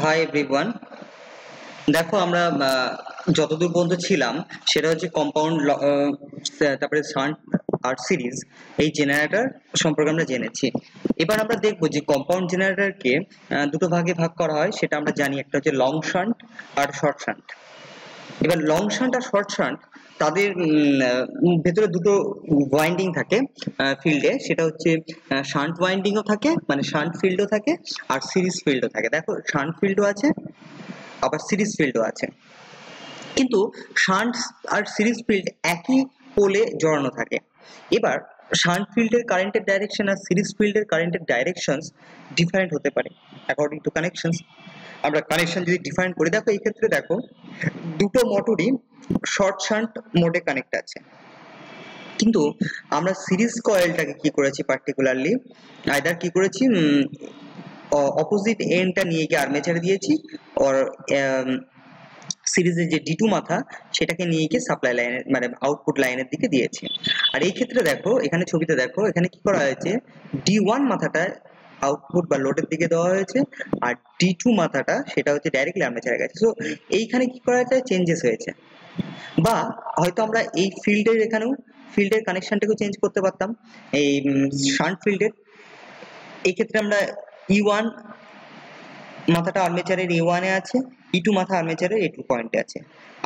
Hi everyone. দেখো আমরা যতদূর পর্যন্ত ছিলাম সেটা হচ্ছে কম্পাউন্ড, তারপরে শান্ট আর সিরিজ, এই জেনারেটর সম্পর্কে আমরা জেনেছি। এবার আমরা দেখবো যে কম্পাউন্ড জেনারেটরকে দুটো ভাগে ভাগ করা হয়, সেটা আমরা জানি। একটা হচ্ছে লং শান্ট আর শর্ট শান্ট। এবার লং শান্ট আর শর্ট শান্ট তাদের ভেতরে দুটো ওয়াইন্ডিং থাকে ফিল্ডে, সেটা হচ্ছে শান্ট ওয়াইন্ডিংও থাকে, মানে শান্ট ফিল্ডও থাকে, আর সিরিজ ফিল্ডও থাকে। দেখো শান্ট ফিল্ডও আছে, আবার সিরিজ ফিল্ডও আছে, কিন্তু শান্ট আর সিরিজ ফিল্ড একই পোলে জড়ানো থাকে। এবার শান্ট ফিল্ডের কারেন্টের ডাইরেকশন আর সিরিজ ফিল্ডের কারেন্টের ডাইরেকশনস ডিফারেন্ট হতে পারে অ্যাকর্ডিং টু কানেকশনস। আমরা কানেকশন যদি ডিফাইন করি, দেখো এই ক্ষেত্রে দেখো দুটো মোটরই শর্ট শান্ট মোডে কানেক্ট আছে, কিন্তু আমরা সিরিজ কয়েলটাকে কি করেছি, পার্টিকুলারলি আইদার কি করেছি, অপোজিট এন্ডটা নিয়ে গিয়ে আর্মেচারে দিয়েছি, ওর সিরিজের যে D2 মাথা সেটাকে নিয়ে গিয়ে সাপ্লাই লাইনের, মানে আউটপুট লাইনের দিকে দিয়েছি। আর এই ক্ষেত্রে দেখো, এখানে ছবিতে দেখো, এখানে কি করা হয়েছে, D1 মাথাটা আউটপুট বা লোডের দিকে দেওয়া হয়েছে, আর D2 মাথাটা সেটা হচ্ছে ডাইরেক্টলি আর্মেচারে গেছে। সো এইখানে কি করা হয়েছে, চেঞ্জেস হয়েছে। বা হয়তো আমরা এই ফিল্ডের, এখানেও ফিল্ডের কানেকশনটাকে চেঞ্জ করতে পারতাম, এই শান্ট ফিল্ডের। এই ক্ষেত্রে আমরা E1 মাথাটা আর্মেচারের A1 এ আছে, E2 মাথা আর্মেচারের A2 পয়েন্টে আছে,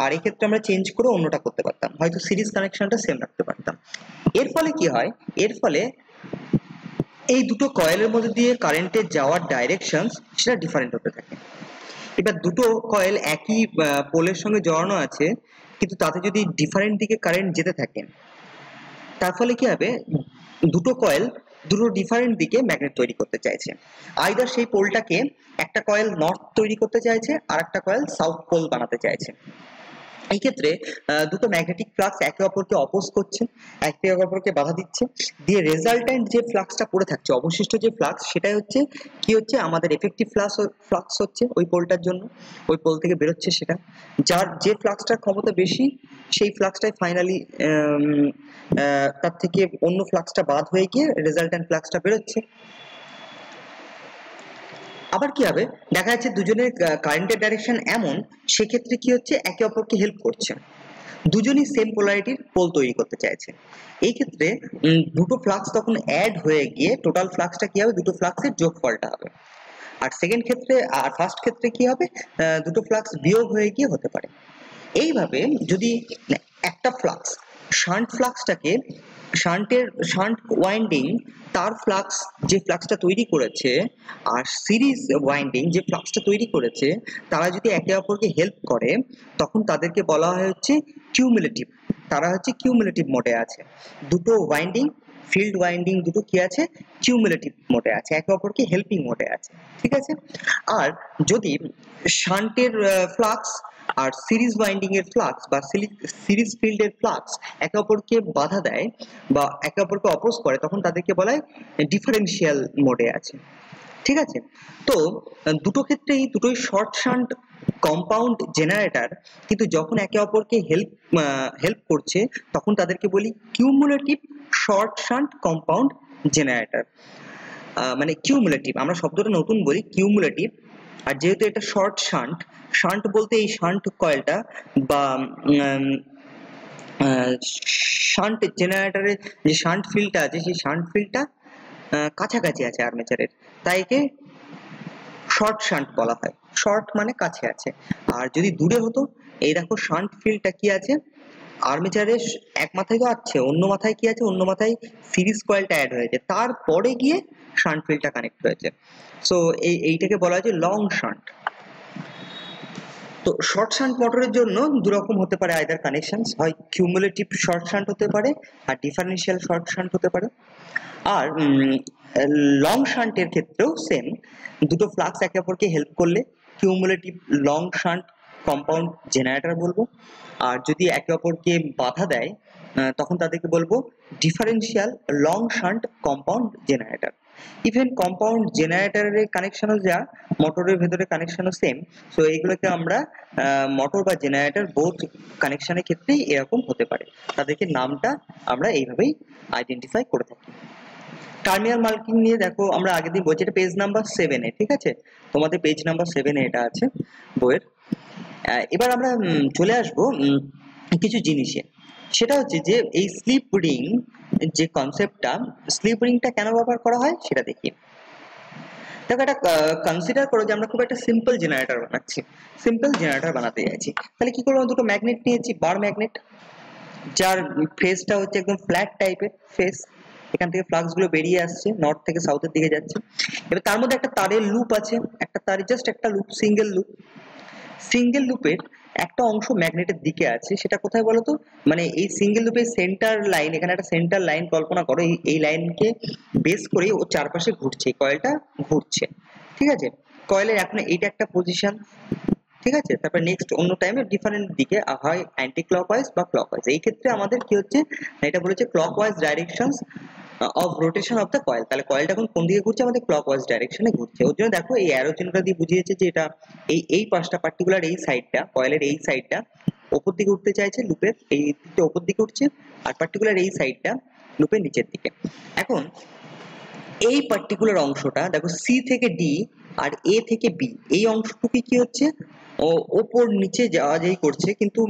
আর এই ক্ষেত্রে আমরা চেঞ্জ করে অন্যটা করতে পারতাম, হয়তো সিরিজ কানেকশনটা সেম রাখতে পারতাম। এর ফলে কি হয়, এর ফলে এই দুটো কয়েলের মধ্যে দিয়ে কারেন্টের যাওয়ার ডাইরেকশন সেটা ডিফারেন্ট হতে থাকে। এবার দুটো কয়েল একই পোলের সঙ্গে জড়ানো আছে, কিন্তু তাতে যদি ডিফারেন্ট দিকে কারেন্ট যেতে থাকে, তার ফলে কি হবে, দুটো কয়েল দুটো ডিফারেন্ট দিকে ম্যাগনেট তৈরি করতে চাইছে। আইদার সেই পোলটাকে একটা কয়েল নর্থ তৈরি করতে চাইছে, আর একটা কয়েল সাউথ পোল বানাতে চাইছে। এই ক্ষেত্রে দুটো ম্যাগনেটিক ফ্লাক্স একে অপরকে অপোজ করছে, একে অপরকে বাধা দিচ্ছে, দিয়ে রেজাল্টেন্ট যে ফ্লাক্সটা পড়ে থাকছে, অবশিষ্ট যে ফ্লাক্স, সেটাই হচ্ছে কি হচ্ছে, আমাদের এফেক্টিভ ফ্লাক্স হচ্ছে ওই পোলটার জন্য, ওই পোল থেকে বেরোচ্ছে সেটা। যার যে ফ্লাক্সটার ক্ষমতা বেশি, সেই ফ্লাক্সটাই ফাইনালি তার থেকে অন্য ফ্লাক্সটা বাদ হয়ে গিয়ে রেজাল্টেন্ট ফ্লাক্সটা বেরোচ্ছে। আবার কি হবে, দেখা যাচ্ছে দুজনের কারেন্টের ডাইরেকশন এমন, সেক্ষেত্রে কি হচ্ছে, একে অপরকে হেল্প করছে, দুজনই সেম পোলারিটির পোল তৈরি করতে চাইছে। এই ক্ষেত্রে দুটো ফ্লাক্স তখন অ্যাড হয়ে গিয়ে টোটাল ফ্লাক্সটা কি হবে, দুটো ফ্লাক্সের যোগফলটা হবে। আর সেকেন্ড ক্ষেত্রে, আর ফার্স্ট ক্ষেত্রে কি হবে, দুটো ফ্লাক্স বিয়োগ হয়ে গিয়ে হতে পারে। এইভাবে যদি একটা ফ্লাক্স, শান্ট ফ্লাক্সটাকে, শান্ট ওয়াইন্ডিং তার ফ্লাক্স যে ফ্লাক্সটা তৈরি করেছে, আর সিরিজ ওয়াইন্ডিং যে ফ্লাক্সটা তৈরি করেছে, তারা যদি একে অপরকে হেল্প করে, তখন তাদেরকে বলা হয় হচ্ছে কিউমুলেটিভ। তারা হচ্ছে কিউমুলেটিভ মোডে আছে। দুটো ওয়াইন্ডিং, ফিল্ড ওয়াইন্ডিং দুটো কি আছে, কিউমুলেটিভ মোডে আছে, একে অপরকে হেল্পিং মোডে আছে। ঠিক আছে। আর যদি শান্টের ফ্লাক্স আর সিরিজ ওয়াইন্ডিং এর ফ্লাক্স বা সিরিজ ফিল্ডের ফ্লাক্স একে অপরকে বাধা দেয় বা একে অপরকে অপোজ করে, তখন তাদেরকে বলা হয় ডিফারেন্সিয়াল মোডে আছে। ঠিক আছে। তো দুটো ক্ষেত্রেই দুটোই শর্ট শান্ট কম্পাউন্ড জেনারেটর, কিন্তু যখন একে অপরকে হেল্প করছে, তখন তাদেরকে বলি cumulative short shunt compound generator. মানে কিউমুলেটিভ, আমরা শব্দটা নতুন বলি, কিউমুলেটিভ। আর যেহেতু এটা শর্ট শান্ট, শান্ট বলতে এই শান্ট কয়েলটা বা শান্ট জেনারেটরের যে শান্ট ফিল্ডটা আছে, সেই শান্ট ফিল্ডটা কাছাকাছি আছে আর্মেচারের, তাই একে শর্ট শান্ট বলা হয়। শর্ট মানে কাছে আছে। আর যদি দূরে হতো, এই দেখো শান্ট ফিল্ডটা কি আছে, আর্মেচারের এক মাথায় তো আছে, অন্য মাথায় কি আছে, অন্য মাথায় সিরিজ কয়েলটা অ্যাড হয়েছে, তারপরে গিয়ে শান্ট ফিল্ডটা কানেক্ট হয়েছে। সো এইটাকে বলা হচ্ছে লং শান্ট। তো শর্ট শান্ট মোটরের জন্য দুরকম হতে পারে আইদার কানেকশনস, হয় কিউমুলেটিভ শর্ট শান্ট হতে পারে, আর ডিফারেন্সিয়াল শর্ট শান্ট হতে পারে। আর লং শান্টের ক্ষেত্রেও সেম, দুটো ফ্লাক্স একে অপরকে হেল্প করলে cumulative long shunt compound generator বলবো। আর যদি একে অপরকে বাধা দেয়, তখন তাদেরকে বলবো differential long shunt compound generator. Even compound জেনারেটরের কানেকশনও যা, মোটরের ভেতরে কানেকশনও সেম। সো এইগুলোকে আমরা মোটর বা জেনারেটর বোথ কানেকশনের ক্ষেত্রেই এরকম হতে পারে, তাদেরকে নামটা আমরা এইভাবেই আইডেন্টিফাই করে থাকি। টার্মিনাল মার্কিং নিয়ে দেখো আমরা আগের দিন বলছি, এটা পেজ নাম্বার 7 এ, ঠিক আছে, তোমাদের পেজ নাম্বার 7 এ এটা আছে বইয়ের। এবার আমরা চলে আসবো কিছু জিনিসে। সেটা হচ্ছে যে এই স্লিপ রিং যে কনসেপ্টটা, স্লিপ রিংটা কেন ব্যবহার করা হয় সেটা দেখি। দেখো এটা কনসিডার করো যে আমরা খুব একটা সিম্পল জেনারেটর বানাচ্ছি, সিম্পল জেনারেটর বানাতে যাচ্ছি। তাহলে কি করবো, দুটো ম্যাগনেট নিয়েছি, বার ম্যাগনেট, যার ফেসটা হচ্ছে একদম ফ্ল্যাট টাইপের ফেস, এখান থেকে ফ্লাক্স গুলো বেরিয়ে আসছে, নর্থ থেকে সাউথের দিকে যাচ্ছে। এবার তার মধ্যে একটা তারের লুপ আছে, একটা তারের জাস্ট একটা লুপ, সিঙ্গেল লুপ। সিঙ্গেল লুপের একটা অংশ ম্যাগনেটের দিকে আছে, সেটা কোথায় বলতো, মানে এই সিঙ্গেল লুপের সেন্টার লাইন, এখানে একটা সেন্টার লাইন কল্পনা করো, এই লাইনকে বেস করে ও চারপাশে ঘুরছে, কয়েলটা ঘুরছে, ঠিক আছে। কয়েলের এখন এইটা একটা পজিশন, ঠিক আছে। তারপর নেক্সট অন্য টাইমে ডিফারেন্ট দিকে হয় অ্যান্টি ক্লকওয়াইজ বা ক্লকওয়াইজ। এই ক্ষেত্রে আমাদের কি হচ্ছে, এটা বলেছে clockwise directions of rotation of the coil. তাহলে কয়েলটা এখন কোন দিকে ঘুরছে, আমাদের ক্লকওয়াইজ ডাইরেকশনে ঘুরছে। ওর জন্য দেখো এই অ্যারো চিহ্নটা দিয়ে বুঝিয়েছে যে এটা এই পাশটা পার্টিকুলার এই সাইডটা, কয়েলের এই সাইডটা উপর দিকে উঠতে চাইছে, লুপের এই দিকটা উপর দিকে উঠছে, আর পার্টিকুলার এই সাইডটা লুপের নিচের দিকে। এখন এই পার্টিকুলার অংশটা দেখো, সি থেকে ডি আর এ থেকে বি, এই অংশটুকু কি হচ্ছে, ওপর নিচে যাওয়া যাই করছে, কিন্তু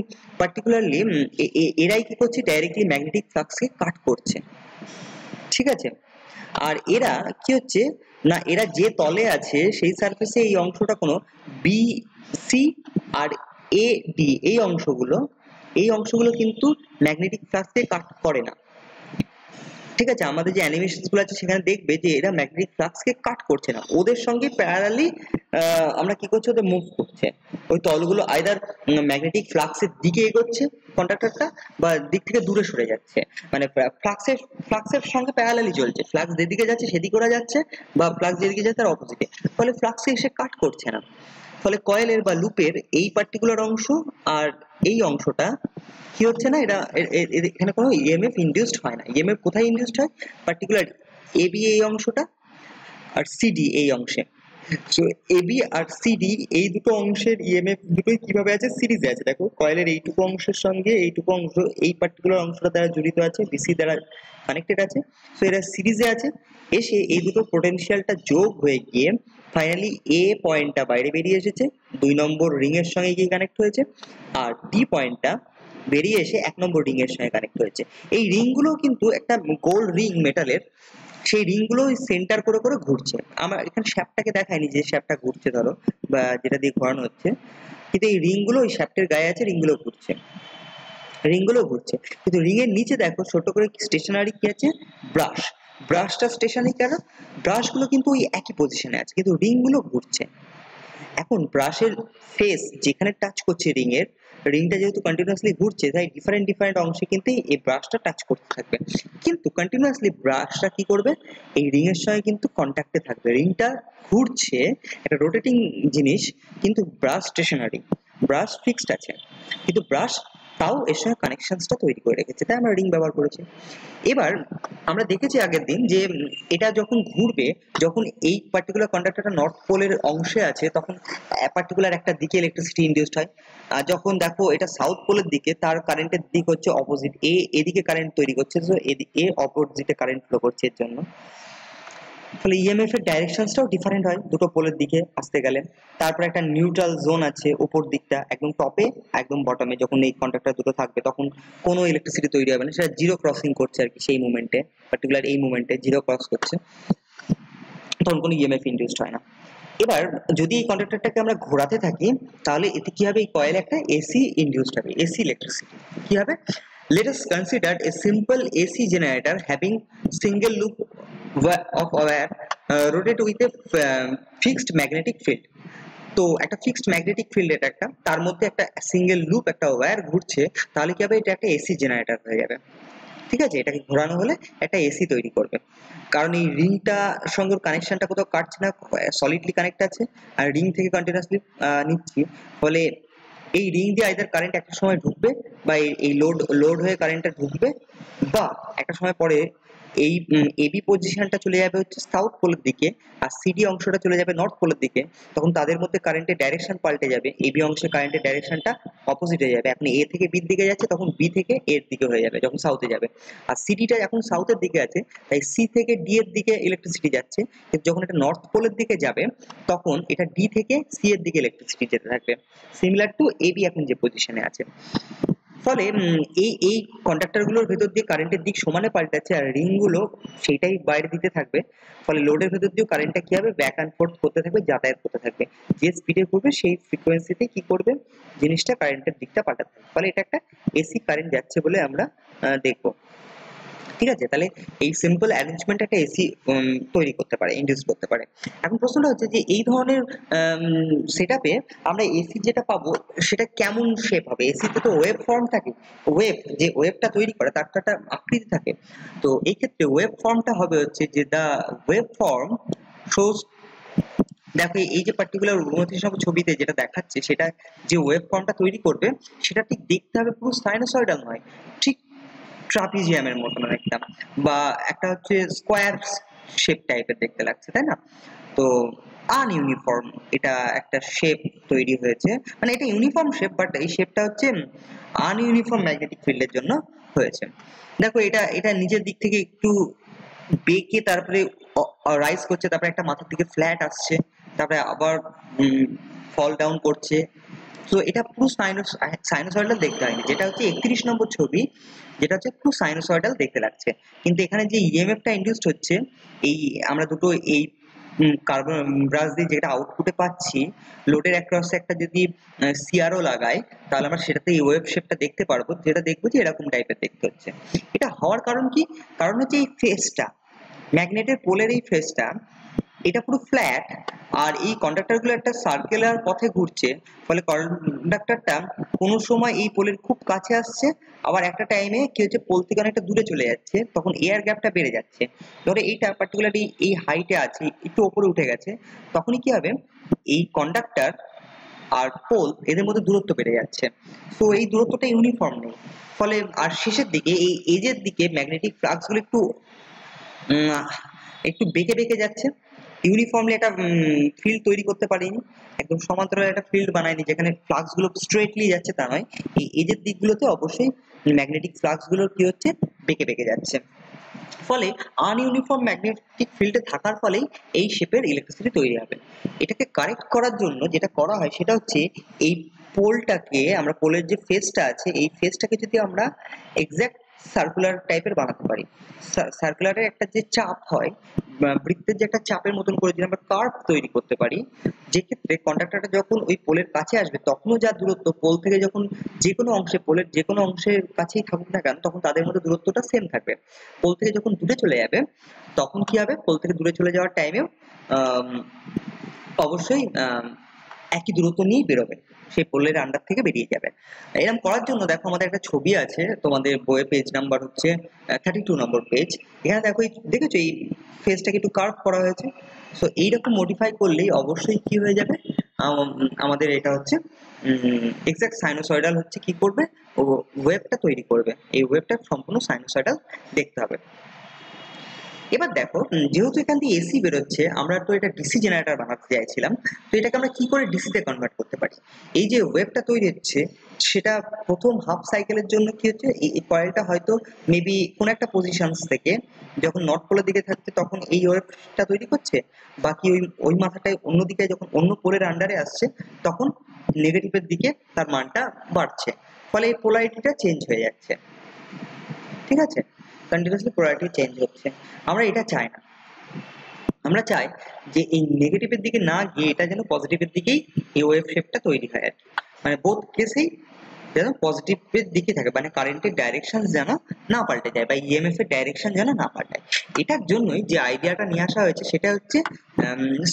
পার্টিকুলারলি এরাই কি করছে, ডাইরেক্টলি ম্যাগনেটিক ফ্লাক্সকে কাট করছে, ঠিক আছে। আর এরা কি হচ্ছে না, এরা যে তলে আছে সেই সারফেসে এই অংশটা কোনো বি সি আর এ ডি, এই অংশগুলো কিন্তু ম্যাগনেটিক ফ্লাক্সকে কাট করে না, ঠিক আছে। আমাদের যে অ্যানিমেশনস গুলো আছে সেখানে দেখবে যে এরা ম্যাগনেটিক ফ্লাক্সকে কাট করছে না, ওদের সঙ্গে প্যারালালি আমরা কি করছি, ওদের মুভ করছে। ওই তলগুলো আইদার ম্যাগনেটিক ফ্লাক্সের দিকে এগোচ্ছে কন্ডাক্টরটা, বা দিক থেকে দূরে সরে যাচ্ছে, মানে ফ্লাক্সের সঙ্গে প্যারালালি চলছে, ফ্লাক্স যেদিকে যাচ্ছে সেদিকে ওরা যাচ্ছে, বা ফ্লাক্স যেদিকে যাচ্ছে তার অপোজিটে, ফলে ফ্লাক্সকে এসে কাট করছে না। ফলে কয়েলের বা লুপের এই পার্টিকুলার অংশ আর এই অংশটা কি হচ্ছে না, এটা এখানে কোনো ইএমএফ ইনডিউসড হয় না। ইএমএফ কোথায় ইনডিউসড হয়, পার্টিকুলার এবি এই অংশটা আর সিডি এই অংশে। সো এবি আর সিডি এই দুটো অংশের ইএমএফ দুটোই কিভাবে আছে, সিরিজে আছে। দেখো কয়েলের এইটুকু অংশের সঙ্গে এইটুকু অংশ এই পার্টিকুলার অংশটা দ্বারা জড়িত আছে, বিসি দ্বারা কানেক্টেড আছে, সো এরা সিরিজে আছে। এসে এই দুটো পোটেনশিয়ালটা যোগ হয়ে গিয়ে ফাইনালি এ পয়েন্টটা বাইরে বেরিয়ে এসেছে, 2 নম্বর রিং এর সঙ্গে গিয়ে কানেক্ট হয়েছে, আর ডি পয়েন্টটা বেরিয়ে এসে 1 নম্বর রিং এর সঙ্গে কানেক্ট হয়েছে। এই রিং গুলো কিন্তু একটা গোল্ড রিং মেটালের, সেই রিং গুলো সেন্টার করে করে ঘুরছে। আমরা এখানে শ্যাফটটাকে দেখাইনি যে শ্যাফটটা ঘুরছে ধরো, বা যেটা দিয়ে ঘোরানো হচ্ছে, কিন্তু এই রিং গুলো ওই শ্যাফটের গায়ে আছে, রিং গুলো ঘুরছে, কিন্তু রিং এর নিচে দেখো ছোট করে স্টেশনারি কি আছে, ব্রাশ। ব্রাশটা স্টেশনারি কেন, ব্রাশ গুলো কিন্তু ওই একই পজিশনে আছে, কিন্তু রিং গুলো ঘুরছে। এখন ব্রাশের ফেস যেখানে টাচ করছে রিংটা যেহেতু কন্টিনিউয়াসলি ঘুরছে, তাই ডিফারেন্ট অংশে কিন্তু এই ব্রাশটা টাচ করতে থাকবে, কিন্তু কন্টিনিউয়াসলি ব্রাশটা কি করবে, এই রিং এর সঙ্গে কিন্তু কন্ট্যাক্টে থাকবে। রিংটা ঘুরছে, একটা রোটেটিং জিনিস, কিন্তু ব্রাশ স্টেশনারি, ব্রাশ ফিক্সড আছে, কিন্তু ব্রাশ তাও এর সঙ্গে কানেকশনসটা তৈরি করে রেখেছে, তাই আমরা রিং ব্যবহার করেছি। এবার আমরা দেখেছি আগের দিন যে এটা যখন ঘুরবে, যখন এই পার্টিকুলার কন্ডাক্টরটা নর্থ পোলের অংশে আছে, তখন পার্টিকুলার একটা দিকে ইলেকট্রিসিটি ইনডিউসড হয়। আর যখন দেখো এটা সাউথ পোলের দিকে, তার কারেন্টের দিক হচ্ছে অপোজিট, এদিকে কারেন্ট তৈরি করছে, তো এ অপোজিটে কারেন্ট ফ্লো করছে এর জন্য। ফলে ইএমএফ এর ডাইরেকশনসটাও ডিফারেন্ট হয় দুটো পোলের দিকে আসতে গেলে। তারপর একটা নিউট্রাল জোন আছে উপর দিকটা, একদম টপে একদম বটমে, যখন এই কন্ডাক্টর দুটো থাকবে তখন কোনো ইলেকট্রিসিটি তৈরি হবে না, সেটা জিরো ক্রসিং করছে আর কি, সেই মুভমেন্টে, পার্টিকুলার এই মুভমেন্টে জিরো ক্রস করছে, তখন কোনো ইএমএফ ইনডিউসড হয় না। এবার যদি এই কন্ডাক্টরটাকে আমরা ঘোরাতে থাকি, তাহলে এতে কি হবে, এই কয়েলে একটা এসি ইনডিউসড হবে, এসি ইলেকট্রিসিটি কি হবে। Let us consider a simple AC generator having single loop of wire rotate with a fixed magnetic field. তো একটা ফিক্সড ম্যাগনেটিক ফিল্ড, এটা একটা, তার মধ্যে একটা সিঙ্গেল লুপ একটা ওয়্যার ঘুরছে, তাহলে কি হবে, এটা একটা এসি জেনারেটর হয়ে যাবে, ঠিক আছে। এটাকে ঘোরানো হলে একটা এসি তৈরি করবে, কারণ এই রিংটা সঙ্গে কানেকশনটা কোথাও কাটছে না, সলিডলি কানেক্ট আছে, আর রিং থেকে কন্টিনিউয়াসলি নিচ্ছি, ফলে এই রিং দিয়ে আইদার কারেন্ট একটা সময় ঢুকবে, বা এই লোড হয়ে কারেন্টটা ঢুকবে, বা একটা সময় পরে এই এবি পজিশনটা চলে যাবে হচ্ছে সাউথ পোলের দিকে, আর সিডি অংশটা চলে যাবে নর্থ পোলের দিকে। তখন তাদের মধ্যে কারেন্টের ডাইরেকশন পাল্টে যাবে, এবি অংশের কারেন্টের ডাইরেকশনটা অপোজিট হয়ে যাবে। এখন এ থেকে বির দিকে যাচ্ছে, তখন বি থেকে এর দিকে হয়ে যাবে যখন সাউথে যাবে। আর সিডিটা এখন সাউথের দিকে আছে, তাই সি থেকে ডি এর দিকে ইলেকট্রিসিটি যাচ্ছে। কিন্তু যখন এটা নর্থ পোলের দিকে যাবে, তখন এটা ডি থেকে সি এর দিকে ইলেকট্রিসিটি যেতে থাকবে, সিমিলার টু এবি এখন যে পজিশনে আছে। ফলে এই কন্ডাক্টরগুলোর ভেতর দিয়ে কারেন্টের দিক সমানে পাল্টাচ্ছে, আর রিংগুলো সেটাই বাইরে দিতে থাকবে। ফলে লোডের ভেতর দিয়েও কারেন্টটা কি হবে, ব্যাক অ্যান্ড ফোর্থ করতে থাকবে, যাতায়াত করতে থাকবে। যে স্পিডে করবে সেই ফ্রিকোয়েন্সিতে কি করবে, জিনিসটা কারেন্টের দিকটা পাল্টাতে থাকবে। ফলে এটা একটা এসি কারেন্ট যাচ্ছে বলে আমরা দেখবো। ঠিক আছে, তাহলে এই সিম্পল অ্যারেঞ্জমেন্ট একটা এসি তৈরি করতে পারে, ইন্ডিউস করতে পারে। এখন প্রশ্নটা হচ্ছে যে এই ধরনের সেটআপে আমরা এসি যেটা পাবো সেটা কেমন শেপ হবে? এসিতে তো ওয়েভ ফর্ম থাকে, ওয়েভ যে ওয়েভটা তৈরি করে তার তো একটা আকৃতি থাকে। তো এই ক্ষেত্রে ওয়েভ ফর্মটা হবে হচ্ছে যে দা ওয়েভ ফর্ম শোজ, দেখো এই যে পার্টিকুলার ছবিতে যেটা দেখাচ্ছে, সেটা যে ওয়েভ ফর্মটা তৈরি করবে সেটা ঠিক দেখতে হবে পুরো সাইনোসয়েডাল নয়, ঠিক ট্রাপিজিয়ামের মতন একটা, বা একটা হচ্ছে স্কোয়ার শেপ টাইপের দেখতে লাগছে, তাই না? তো আনইউনিফর্ম এটা একটা শেপ তৈরি হয়েছে, মানে এটা ইউনিফর্ম শেপ বাট এই শেপটা হচ্ছে আনইউনিফর্ম ম্যাগনেটিক ফিল্ডের জন্য হয়েছে। দেখো এটা এটা নিজের দিক থেকে একটু বেঁকে তারপরে রাইজ করছে, তারপরে একটা মাথার দিকে ফ্ল্যাট আসছে, তারপরে আবার ফল ডাউন করছে। তো এটা পুরো সাইনোসয়েডাল দেখতে হয়নি, যেটা হচ্ছে 31 নম্বর ছবি, যেটা হচ্ছে পুরো সাইনোসয়েডাল দেখতে লাগছে। কিন্তু এখানে যে ইএমএফটা ইনডিউসড হচ্ছে, এই আমরা দুটো এই কার্বন ব্রাশ দিয়ে যেটা আউটপুটে পাচ্ছি, লোডের অ্যাক্রসে একটা যদি সিআরও লাগাই, তাহলে আমরা সেটাতে এই ওয়েভ শেপটা দেখতে পারবো, যেটা দেখবো যে এরকম টাইপের দেখতে হচ্ছে। এটা হওয়ার কারণ কি? কারণ হচ্ছে এই ফেসটা, ম্যাগনেটের পোলের এই ফেসটা, এটা পুরো ফ্ল্যাট, আর এই কন্ডাক্টরগুলো একটা সার্কুলার পথে ঘুরছে। ফলে কন্ডাক্টরটা কোনো সময় এই পোলের খুব কাছে আসছে, আবার একটা টাইমে কি হচ্ছে, পোল থেকে অনেকটা দূরে চলে যাচ্ছে, তখন এয়ার গ্যাপটা বেড়ে যাচ্ছে। ধরো এইটা পার্টিকুলারলি এই হাইটে আছে, একটু ওপরে উঠে গেছে, তখনই কি হবে, এই কন্ডাক্টর আর পোল এদের মধ্যে দূরত্ব বেড়ে যাচ্ছে। তো এই দূরত্বটা ইউনিফর্ম নেই। ফলে আর শেষের দিকে এই এজের দিকে ম্যাগনেটিক ফ্লাক্সগুলো একটু একটু বেঁকে বেঁকে যাচ্ছে, ইউনিফর্মলি একটা ফিল্ড তৈরি করতে পারিনি, একদম সমান্তরাল একটা ফিল্ড বানায়নি যেখানে ফ্লাক্স গুলো স্ট্রেটলি যাচ্ছে তা নয়, এই এজের দিকগুলোতে অবশ্যই ম্যাগনেটিক ফ্লাক্স গুলো কি হচ্ছে, বেঁকে বেঁকে যাচ্ছে। ফলে আনইউনিফর্ম ম্যাগনেটিক ফিল্ডে থাকার ফলেই এই শেপের ইলেকট্রিসিটি তৈরি হবে। এটাকে কারেক্ট করার জন্য যেটা করা হয় সেটা হচ্ছে, এই পোলটাকে আমরা, পোলের যে ফেসটা আছে এই ফেসটাকে যদি আমরা এক্সাক্ট সার্কুলার টাইপের বানাতে পারি, সার্কুলারের একটা যে চাপ হয়, বৃত্তের যে একটা চাপের মতন করে যদি আমরা কার্ভ তৈরি করতে পারি, যে ক্ষেত্রে কন্ডাক্টরটা যখন ওই পোলের কাছে আসবে তখনও যা দূরত্ব পোল থেকে, যখন যে কোনো অংশে, পোলের যে কোনো অংশের কাছেই থাকুক না কেন, তখন তাদের মধ্যে দূরত্বটা সেম থাকবে। পোল থেকে যখন দূরে চলে যাবে, তখন কি হবে, পোল থেকে দূরে চলে যাওয়ার টাইমেও অবশ্যই একই দূরত্ব নিয়েই বেরোবে, সেই পোলের আন্ডার থেকে বেরিয়ে যাবে। এরকম করার জন্য দেখো আমাদের একটা ছবি আছে, তোমাদের বইয়ে পেজ নাম্বার হচ্ছে 32 নম্বর পেজ। এখানে দেখো দেখেছো এই ফেসটাকে একটু কার্ভ করা হয়েছে। সো এইরকম মডিফাই করলেই অবশ্যই কি হয়ে যাবে, আমাদের এটা হচ্ছে এক্সাক্ট সাইনোসয়েডাল হচ্ছে কি করবে, ও ওয়েভটা তৈরি করবে। এই ওয়েভটা সম্পূর্ণ সাইনোসয়েডাল দেখতে হবে। এবার দেখো যেহেতু এখান দিয়ে এসি বেরোচ্ছে, আমরা তো এটা ডিসি জেনারেটর বানাতে চাইছিলাম, তো এটাকে আমরা কি করে ডিসি তে কনভার্ট করতে পারি? এই যে ওয়েভটা তৈরি হচ্ছে, সেটা প্রথম হাফ সাইকেলের জন্য কি হচ্ছে, এই কয়েলটা হয়তো মেবি কোন একটা পজিশনস থেকে, যখন নর্থ পোলের দিকে থাকছে তখন এই ওয়েভটা তৈরি করছে, বাকি ওই ওই মাথাটায় অন্যদিকে যখন অন্য পোলের আন্ডারে আসছে, তখন নেগেটিভের দিকে তার মানটা বাড়ছে। ফলে এই পোলারিটিটা চেঞ্জ হয়ে যাচ্ছে। ঠিক আছে, কন্টিনিউয়াসলি পোলারিটি চেঞ্জ হচ্ছে। আমরা এটা চাই না, আমরা চাই যে এই নেগেটিভের দিকে না গিয়ে এটা যেন পজিটিভের দিকেই এই ওয়েভ শেপটা তৈরি হয় আর কি। মানে বোথ কেসেই যেন পজিটিভের দিকে থাকে, মানে কারেন্টের ডাইরেকশন যেন না পাল্টে যায়, বা ইএমএফ এর ডাইরেকশন যেন না পাল্টায়। এটার জন্যই যে আইডিয়াটা নিয়ে আসা হয়েছে সেটা হচ্ছে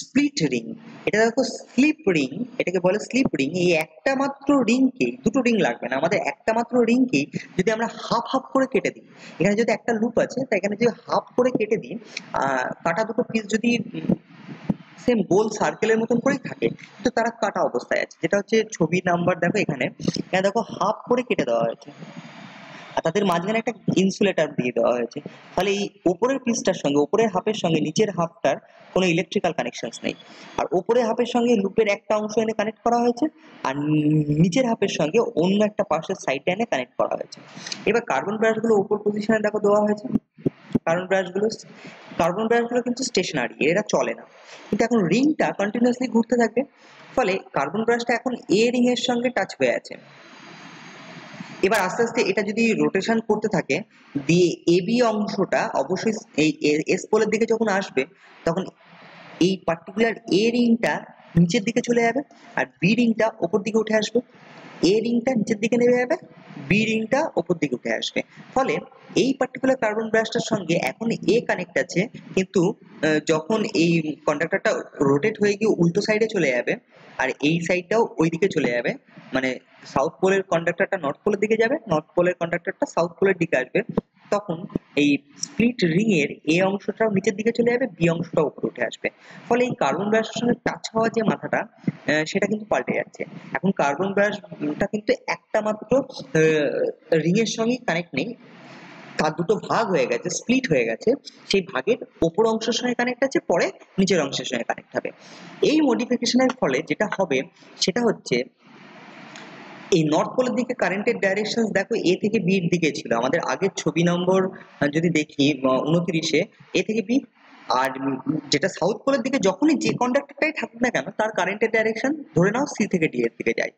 স্প্লিট রিং। এটা দেখো স্লিপ রিং, এটাকে বলে স্লিপ রিং। এই একটা মাত্র রিংকে, দুটো রিং লাগবে না আমাদের, একটা মাত্র রিংকে যদি আমরা হাফ হাফ করে কেটে দিই, এখানে যদি একটা লুপ আছে তাই এখানে যদি হাফ করে কেটে দিই, কাটা দুটো পিস যদি সেম গোল সার্কেলের মতন করেই থাকে, তো তারা কাটা অবস্থায় আছে, যেটা হচ্ছে ছবি নাম্বার দেখো এখানে, এখানে দেখো হাফ করে কেটে দেওয়া হয়েছে। আর তাদের মাঝখানে একটা ইনসুলেটর দিয়ে দেওয়া হয়েছে। ফলে এই উপরের পিসটার সঙ্গে, উপরের হাফের সঙ্গে নিচের হাফটার কোনো ইলেকট্রিক্যাল কানেকশনস নেই। আর উপরের হাফের সঙ্গে লুপের একটা অংশ এনে কানেক্ট করা হয়েছে, আর নিচের হাফের সঙ্গে অন্য একটা পাশের সাইডে এনে কানেক্ট করা হয়েছে। এবার কার্বন ব্রাশগুলো উপর পজিশনে দেখো দেওয়া হয়েছে। কার্বন ব্রাশগুলো কিন্তু স্টেশনারি, এরা চলে না, কিন্তু এখন রিংটা কন্টিনিউয়াসলি ঘুরতে থাকবে, ফলে কার্বন ব্রাশটা এখন এ রিং এর সঙ্গে টাচ হয়ে আছে। এবার আস্তে আস্তে এটা যদি রোটেশন করতে থাকে, দিয়ে এবি অংশটা অবশ্যই এই এস পোলের দিকে যখন আসবে, তখন এই পার্টিকুলার এ রিংটা নিচের দিকে চলে যাবে, আর বি রিংটা ওপর দিকে উঠে আসবে। এ রিংটা নিচের দিকে নেমে যাবে, বি রিংটা ওপর দিকে উঠে আসবে। ফলে এই পার্টিকুলার কার্বন ব্রাশটার সঙ্গে এখন এ কানেক্ট আছে, কিন্তু যখন এই কন্ডাক্টরটা রোটেট হয়ে গিয়ে উল্টো সাইডে চলে যাবে, আর এই সাইডটাও ওই দিকে চলে যাবে, মানে সাউথ পোলের কন্ডাক্টরটা নর্থ পোলের দিকে যাবে, নর্থ পোলের কন্ডাক্টরটা সাউথ পোলের দিকে আসবে, তখন এই স্প্লিট রিং এর এ অংশটাও নিচের দিকে চলে যাবে, বি অংশটা উপরে উঠে আসবে। ফলে এই কার্বন ব্রাশের সঙ্গে টাচ হওয়া যে মাথাটা, সেটা কিন্তু পাল্টে যাচ্ছে। এখন কার্বন ব্রাশটা কিন্তু একটা মাত্র রিং এর সঙ্গে কানেক্ট নেই, তার দুটো ভাগ হয়ে গেছে, স্প্লিট হয়ে গেছে। সেই ভাগের ওপর অংশের সঙ্গে কানেক্ট আছে, পরে নিচের অংশের সঙ্গে কানেক্ট হবে। এই মডিফিকেশনের ফলে যেটা হবে সেটা হচ্ছে, এই নর্থ পোলের দিকে কারেন্টের ডাইরেকশন দেখো এ থেকে বি এর দিকে ছিল আমাদের আগের ছবি নম্বর যদি দেখি 29-এ এ থেকে বি। আর যেটা সাউথ পোলের দিকে যখনই যে কন্ডাক্টরটাই থাকুক না কেন, তার কারেন্টের ডাইরেকশন ধরে নাও সি থেকে ডি এর দিকে যায়।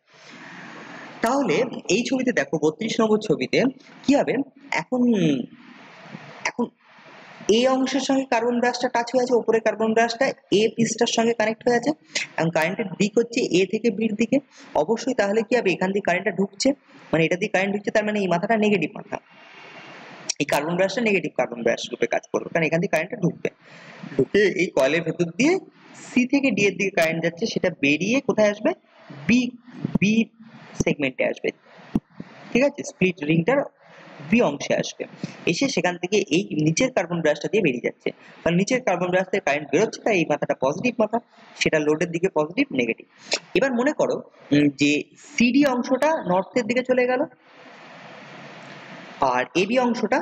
তাহলে এই ছবিতে দেখো 32 নম্বর ছবিতে কি হবে, এখন এখন এ অংশের সঙ্গে কার্বন ব্রাশটা টাচ হয়ে আছে, উপরে কার্বন ব্রাশটা এ পিসটার সঙ্গে কানেক্ট হয়ে আছে, এবং কারেন্টের দিক হচ্ছে এ থেকে বির দিকে। অবশ্যই তাহলে কি হবে, এখান দিয়ে কারেন্টটা ঢুকছে, মানে এটা দিয়ে কারেন্ট ঢুকছে, তার মানে এই মাথাটা নেগেটিভ মাথা, এই কার্বন ব্রাশটা নেগেটিভ কার্বন ব্রাশ রূপে কাজ করবে, কারণ এখান দিয়ে কারেন্টটা ঢুকবে, ঢুকে এই কয়েলের ভেতর দিয়ে সি থেকে ডি এর দিকে কারেন্ট যাচ্ছে, সেটা বেরিয়ে কোথায় আসবে, বি বি সেগমেন্টে আসবে। ঠিক আছে, স্প্লিট রিংটার বি অংশে আসবে, এসে সেখান থেকে এই নিচের কার্বন ব্রাশটা দিয়ে বেরিয়ে যাচ্ছে। কারণ নিচের কার্বন ব্রাশ থেকে কারেন্ট বেরোচ্ছে, তাই এই মাথাটা পজিটিভ মাথা, সেটা লোডের দিকে পজিটিভ নেগেটিভ। এবার মনে করো যে সিডি অংশটা নর্থের দিকে চলে গেল, আর এবি অংশটা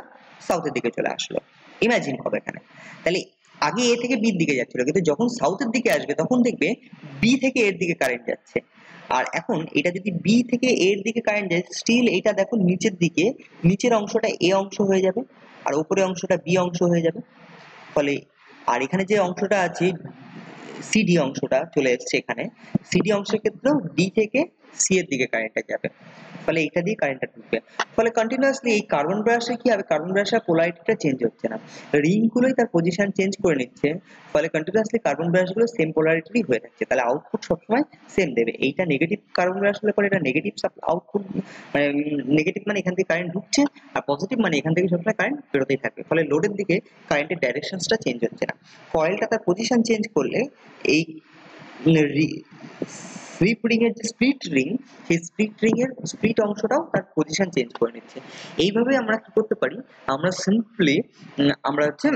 সাউথের দিকে চলে আসলো। ইমাজিন করো এখানে, তাহলে আগে এ থেকে বির দিকে যাচ্ছিল, কিন্তু যখন সাউথের দিকে আসবে তখন দেখবে বি থেকে এর দিকে কারেন্ট যাচ্ছে। আর এখন এটা যদি বি থেকে এর দিকে কারেন্ট যায়, স্টিল এটা দেখো নিচের দিকে, নিচের অংশটা এ অংশ হয়ে যাবে, আর উপরের অংশটা বি অংশ হয়ে যাবে। ফলে আর এখানে যে অংশটা আছে সিডি অংশটা চলে এসছে এখানে, সিডি অংশের ক্ষেত্রেও ডি থেকে সি এর দিকে কারেন্টটা যাবে, ফলে এটা দিয়ে কারেন্টটা ঢুকবে। ফলে কন্টিনিউয়াসলি এই কার্বন ব্রাশে কি হবে, কার্বন ব্রাশের পোলারিটিটা চেঞ্জ হচ্ছে না, রিং গুলোই তার পজিশন চেঞ্জ করে নিচ্ছে, ফলে কন্টিনিউয়াসলি কার্বন ব্রাশ গুলো সেম পোলারিটি হয়ে থাকছে, তাহলে আউটপুট সবসময় সেম দেবে। এইটা নেগেটিভ কার্বন ব্রাশ হলে পরে এটা নেগেটিভ আউটপুট, মানে নেগেটিভ মানে এখান থেকে কারেন্ট ঢুকছে, আর পজিটিভ মানে এখান থেকে সবসময় কারেন্ট বেরোতেই থাকবে, ফলে লোডের দিকে কারেন্টের ডাইরেকশনসটা চেঞ্জ হচ্ছে না। কয়েলটা তার পজিশন চেঞ্জ করলে এই স্লিপ রিং এর যে স্প্লিট রিং, সেই স্প্লিট রিং এর স্প্লিট অংশটাও তার পজিশন চেঞ্জ করে নিচ্ছে। এইভাবে আমরা কি করতে পারি, আমরা সিম্পলি আমরা হচ্ছে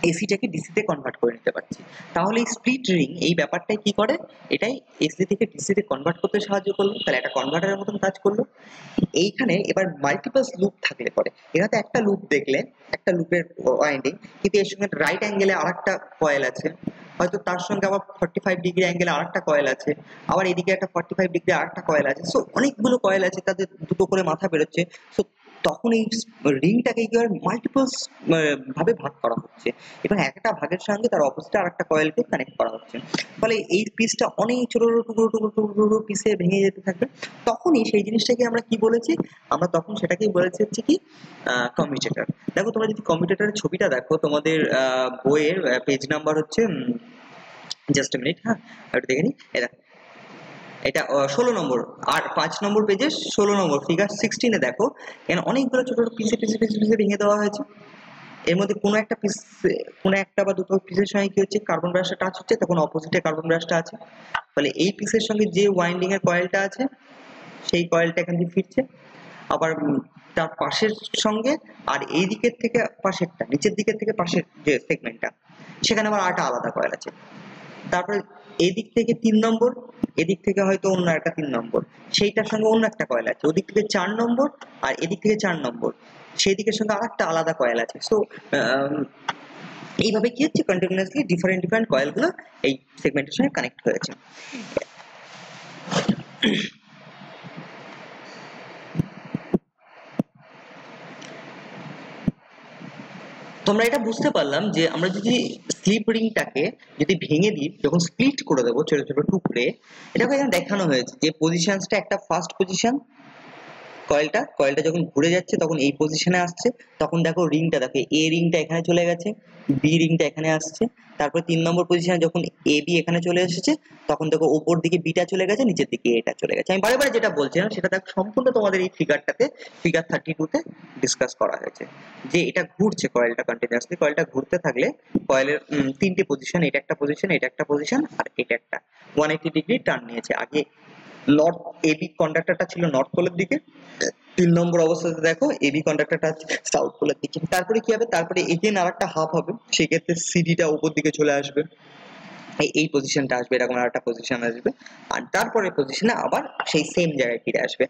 এসিটাকে ডিসিতে কনভার্ট করে নিতে পারছি। তাহলে এই স্প্লিট রিং এই ব্যাপারটাই কি করে, এটাই এসি থেকে ডিসিতে কনভার্ট করতে সাহায্য করলো, তাহলে একটা কনভার্টারের মতন কাজ করলো। এইখানে এবার মাল্টিপল লুপ থাকলে পরে, এখানে একটা লুপ দেখলে একটা লুপের ওয়াইন্ডিং, কিন্তু এর সঙ্গে রাইট অ্যাঙ্গেলে আরেকটা কয়েল আছে, হয়তো তার সঙ্গে আবার 45 ডিগ্রি অ্যাঙ্গেলে আরেকটা কয়েল আছে, আবার এদিকে একটা 45 ডিগ্রি আরেকটা কয়েল আছে, সো অনেকগুলো কয়েল আছে, তাদের দুটো করে মাথা বেরোচ্ছে। সো তখন এই রিংটাকে কি হয়, মাল্টিপল ভাবে ভাগ করা হচ্ছে, এবং একটা ভাগের সঙ্গে তার অপোজিটে আরেকটা কয়েলকে কানেক্ট করা হচ্ছে। ফলে এই পিসটা অনেক ছোট ছোট টুকরো টুকরো টুকরো টুকরো পিসে ভেঙে যেতে থাকবে। তখনই সেই জিনিসটাকে আমরা কি বলেছি, আমরা তখন সেটাকেই বলেছি হচ্ছে কি, কমিউটেটর। দেখো তোমরা যদি কমিউটেটরের ছবিটা দেখো তোমাদের বইয়ের পেজ নাম্বার হচ্ছে, জাস্ট এ মিনিট, হ্যাঁ একটু দেখে নিই। এটা 16 নম্বর, আর 5 নম্বর পেজে 16 নম্বর ফিগার 16-এ দেখো, এখানে অনেকগুলো ছোট ছোট পিসে পিসে পিসে পিসে ভেঙে দেওয়া হয়েছে। এর মধ্যে কোনো একটা পিস, কোনো একটা বা দুটো পিসের সঙ্গে কি হচ্ছে, কার্বন ব্রাশটা টাচ হচ্ছে, তখন অপোজিটে কার্বন ব্রাশটা আছে, ফলে এই পিসের সঙ্গে যে ওয়াইন্ডিং এর কয়েলটা আছে সেই কয়েলটা এখান দিয়ে ফিরছে, আবার তার পাশের সঙ্গে, আর এই দিকের থেকে পাশেরটা, নিচের দিকের থেকে পাশের যে সেগমেন্টটা, সেখানে আবার আরেকটা আলাদা কয়েল আছে। তারপরে এদিক থেকে 3 নম্বর, এদিক থেকে হয়তো অন্য একটা 3 নম্বর, সেইটার সঙ্গে অন্য একটা কয়েল আছে, ওদিক থেকে 4 নম্বর আর এদিক থেকে 4 নম্বর, সেই দিকের সঙ্গে আরেকটা আলাদা কয়েল আছে। সো এইভাবে কি হচ্ছে, কন্টিনিউয়াসলি ডিফারেন্ট কয়েলগুলো এই সেগমেন্টের সঙ্গে কানেক্ট হয়েছে। তোমরা এটা বুঝতে পারলাম যে আমরা যদি স্লিপ রিংটাকে যদি ভেঙে দিই, যখন স্প্লিট করে দেবো ছোট ছোট টুকরে, এটাকে এখানে দেখানো হয়েছে যে পজিশনসটা একটা ফার্স্ট পজিশন, কয়েলটা যখন ঘুরে যাচ্ছে তখন এই পজিশনে আসছে, তখন দেখো রিংটা, দেখো এ রিংটা এখানে চলে গেছে, বি রিংটা এখানে আসছে, তারপর 3 নম্বর পজিশনে যখন এ বি এখানে চলে এসেছে, তখন দেখো উপর দিকে বিটা চলে গেছে, নিচের দিকে এটা চলে গেছে। আমি বারে বারে যেটা বলছিলাম সেটা দেখো সম্পূর্ণ তোমাদের এই ফিগারটাতে, ফিগার 32 তে ডিসকাস করা হয়েছে যে এটা ঘুরছে কয়েলটা কন্টিনিউয়াসলি, কয়েলটা ঘুরতে থাকলে কয়েলের 3টে পজিশন, এটা একটা পজিশন, এটা একটা পজিশন আর এটা একটা 180 ডিগ্রি টার্ন নিয়েছে। আগে নর্থ এবি কন্ডাক্টরটা ছিল নর্থ পোলের দিকে, 3 নম্বর অবস্থাতে দেখো এবি কন্ডাক্টরটা সাউথ পোলের দিকে। তারপরে কি হবে, তারপরে এগেন আরেকটা হাফ হবে, সেক্ষেত্রে সিডিটা উপর দিকে চলে আসবে, এই পজিশনটা আসবে, এরকম আরেকটা পজিশন আসবে, আর তারপরে পজিশনে আবার সেই সেম জায়গায় ফিরে আসবে।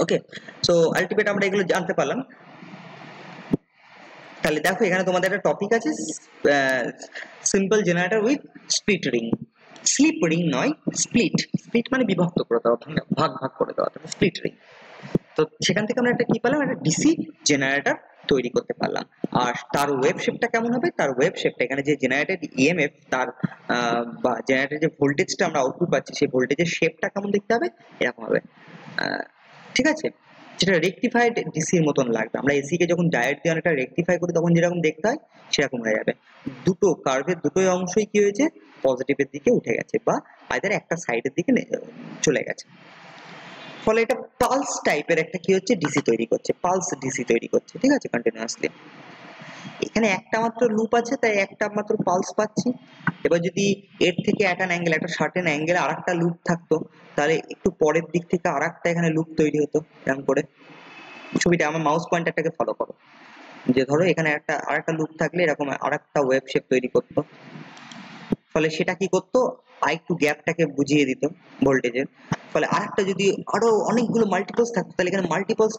ওকে, সো আলটিমেট আমরা এগুলো জানতে পারলাম। তাহলে দেখো এখানে তোমাদের একটা টপিক আছে, simple generator with split ring. Slip ring নয়, স্প্লিট, স্প্লিট মানে বিভক্ত করে দেওয়া, ভাগ ভাগ করে দেওয়া, স্প্লিট রিং। তো সেখান থেকে আমরা একটা কি পেলাম, একটা ডিসি জেনারেটর তৈরি করতে পারলাম। আর তার ওয়েভ শেপটা কেমন হবে, তার ওয়েভ শেপটা এখানে যে জেনারেটেড ইএমএফ, তার বা জেনারেটেড যে ভোল্টেজটা আমরা আউটপুট পাচ্ছি, সেই ভোল্টেজের শেপটা কেমন দেখতে হবে, এরকম হবে। ঠিক আছে, যেটা রেকটিফাইড ডিসির মতন লাগবে। আমরা এসি কে যখন ডায়োড দিয়ে অনেকটা রেকটিফাই করি তখন যেরকম দেখতে হয় সেরকম হয়ে যাবে। দুটো কার্ভের দুটোই অংশই কি হয়েছে, পজিটিভের দিকে উঠে গেছে বা আইদার একটা সাইডের দিকে চলে গেছে। ফলে এটা পালস টাইপের একটা কি হচ্ছে, ডিসি তৈরি করছে, পালস ডিসি তৈরি করছে। ঠিক আছে, কন্টিনিউয়াসলি এখানে একটা মাত্র লুপ আছে, তাই একটা মাত্র পালস পাচ্ছি। এবার যদি এর থেকে একটা অ্যাঙ্গেল, একটা সার্টেন অ্যাঙ্গেলে আরেকটা লুপ থাকতো, তাহলে একটু পরের দিক থেকে আরেকটা এখানে লুপ তৈরি হতো, এরকম করে। ছবিটা আমার মাউস পয়েন্টারটাকে ফলো করো, যে ধরো এখানে একটা আরেকটা লুপ থাকলে এরকম আরেকটা ওয়েভ শেপ তৈরি করতো। ফলে সেটা কি করতো, আরেকটু গ্যাপটাকে বুঝিয়ে দিত ভোল্টেজের। ফলে আরেকটা যদি আরো অনেকগুলো মাল্টিপলস থাকতো, তাহলে এখানে মাল্টিপলস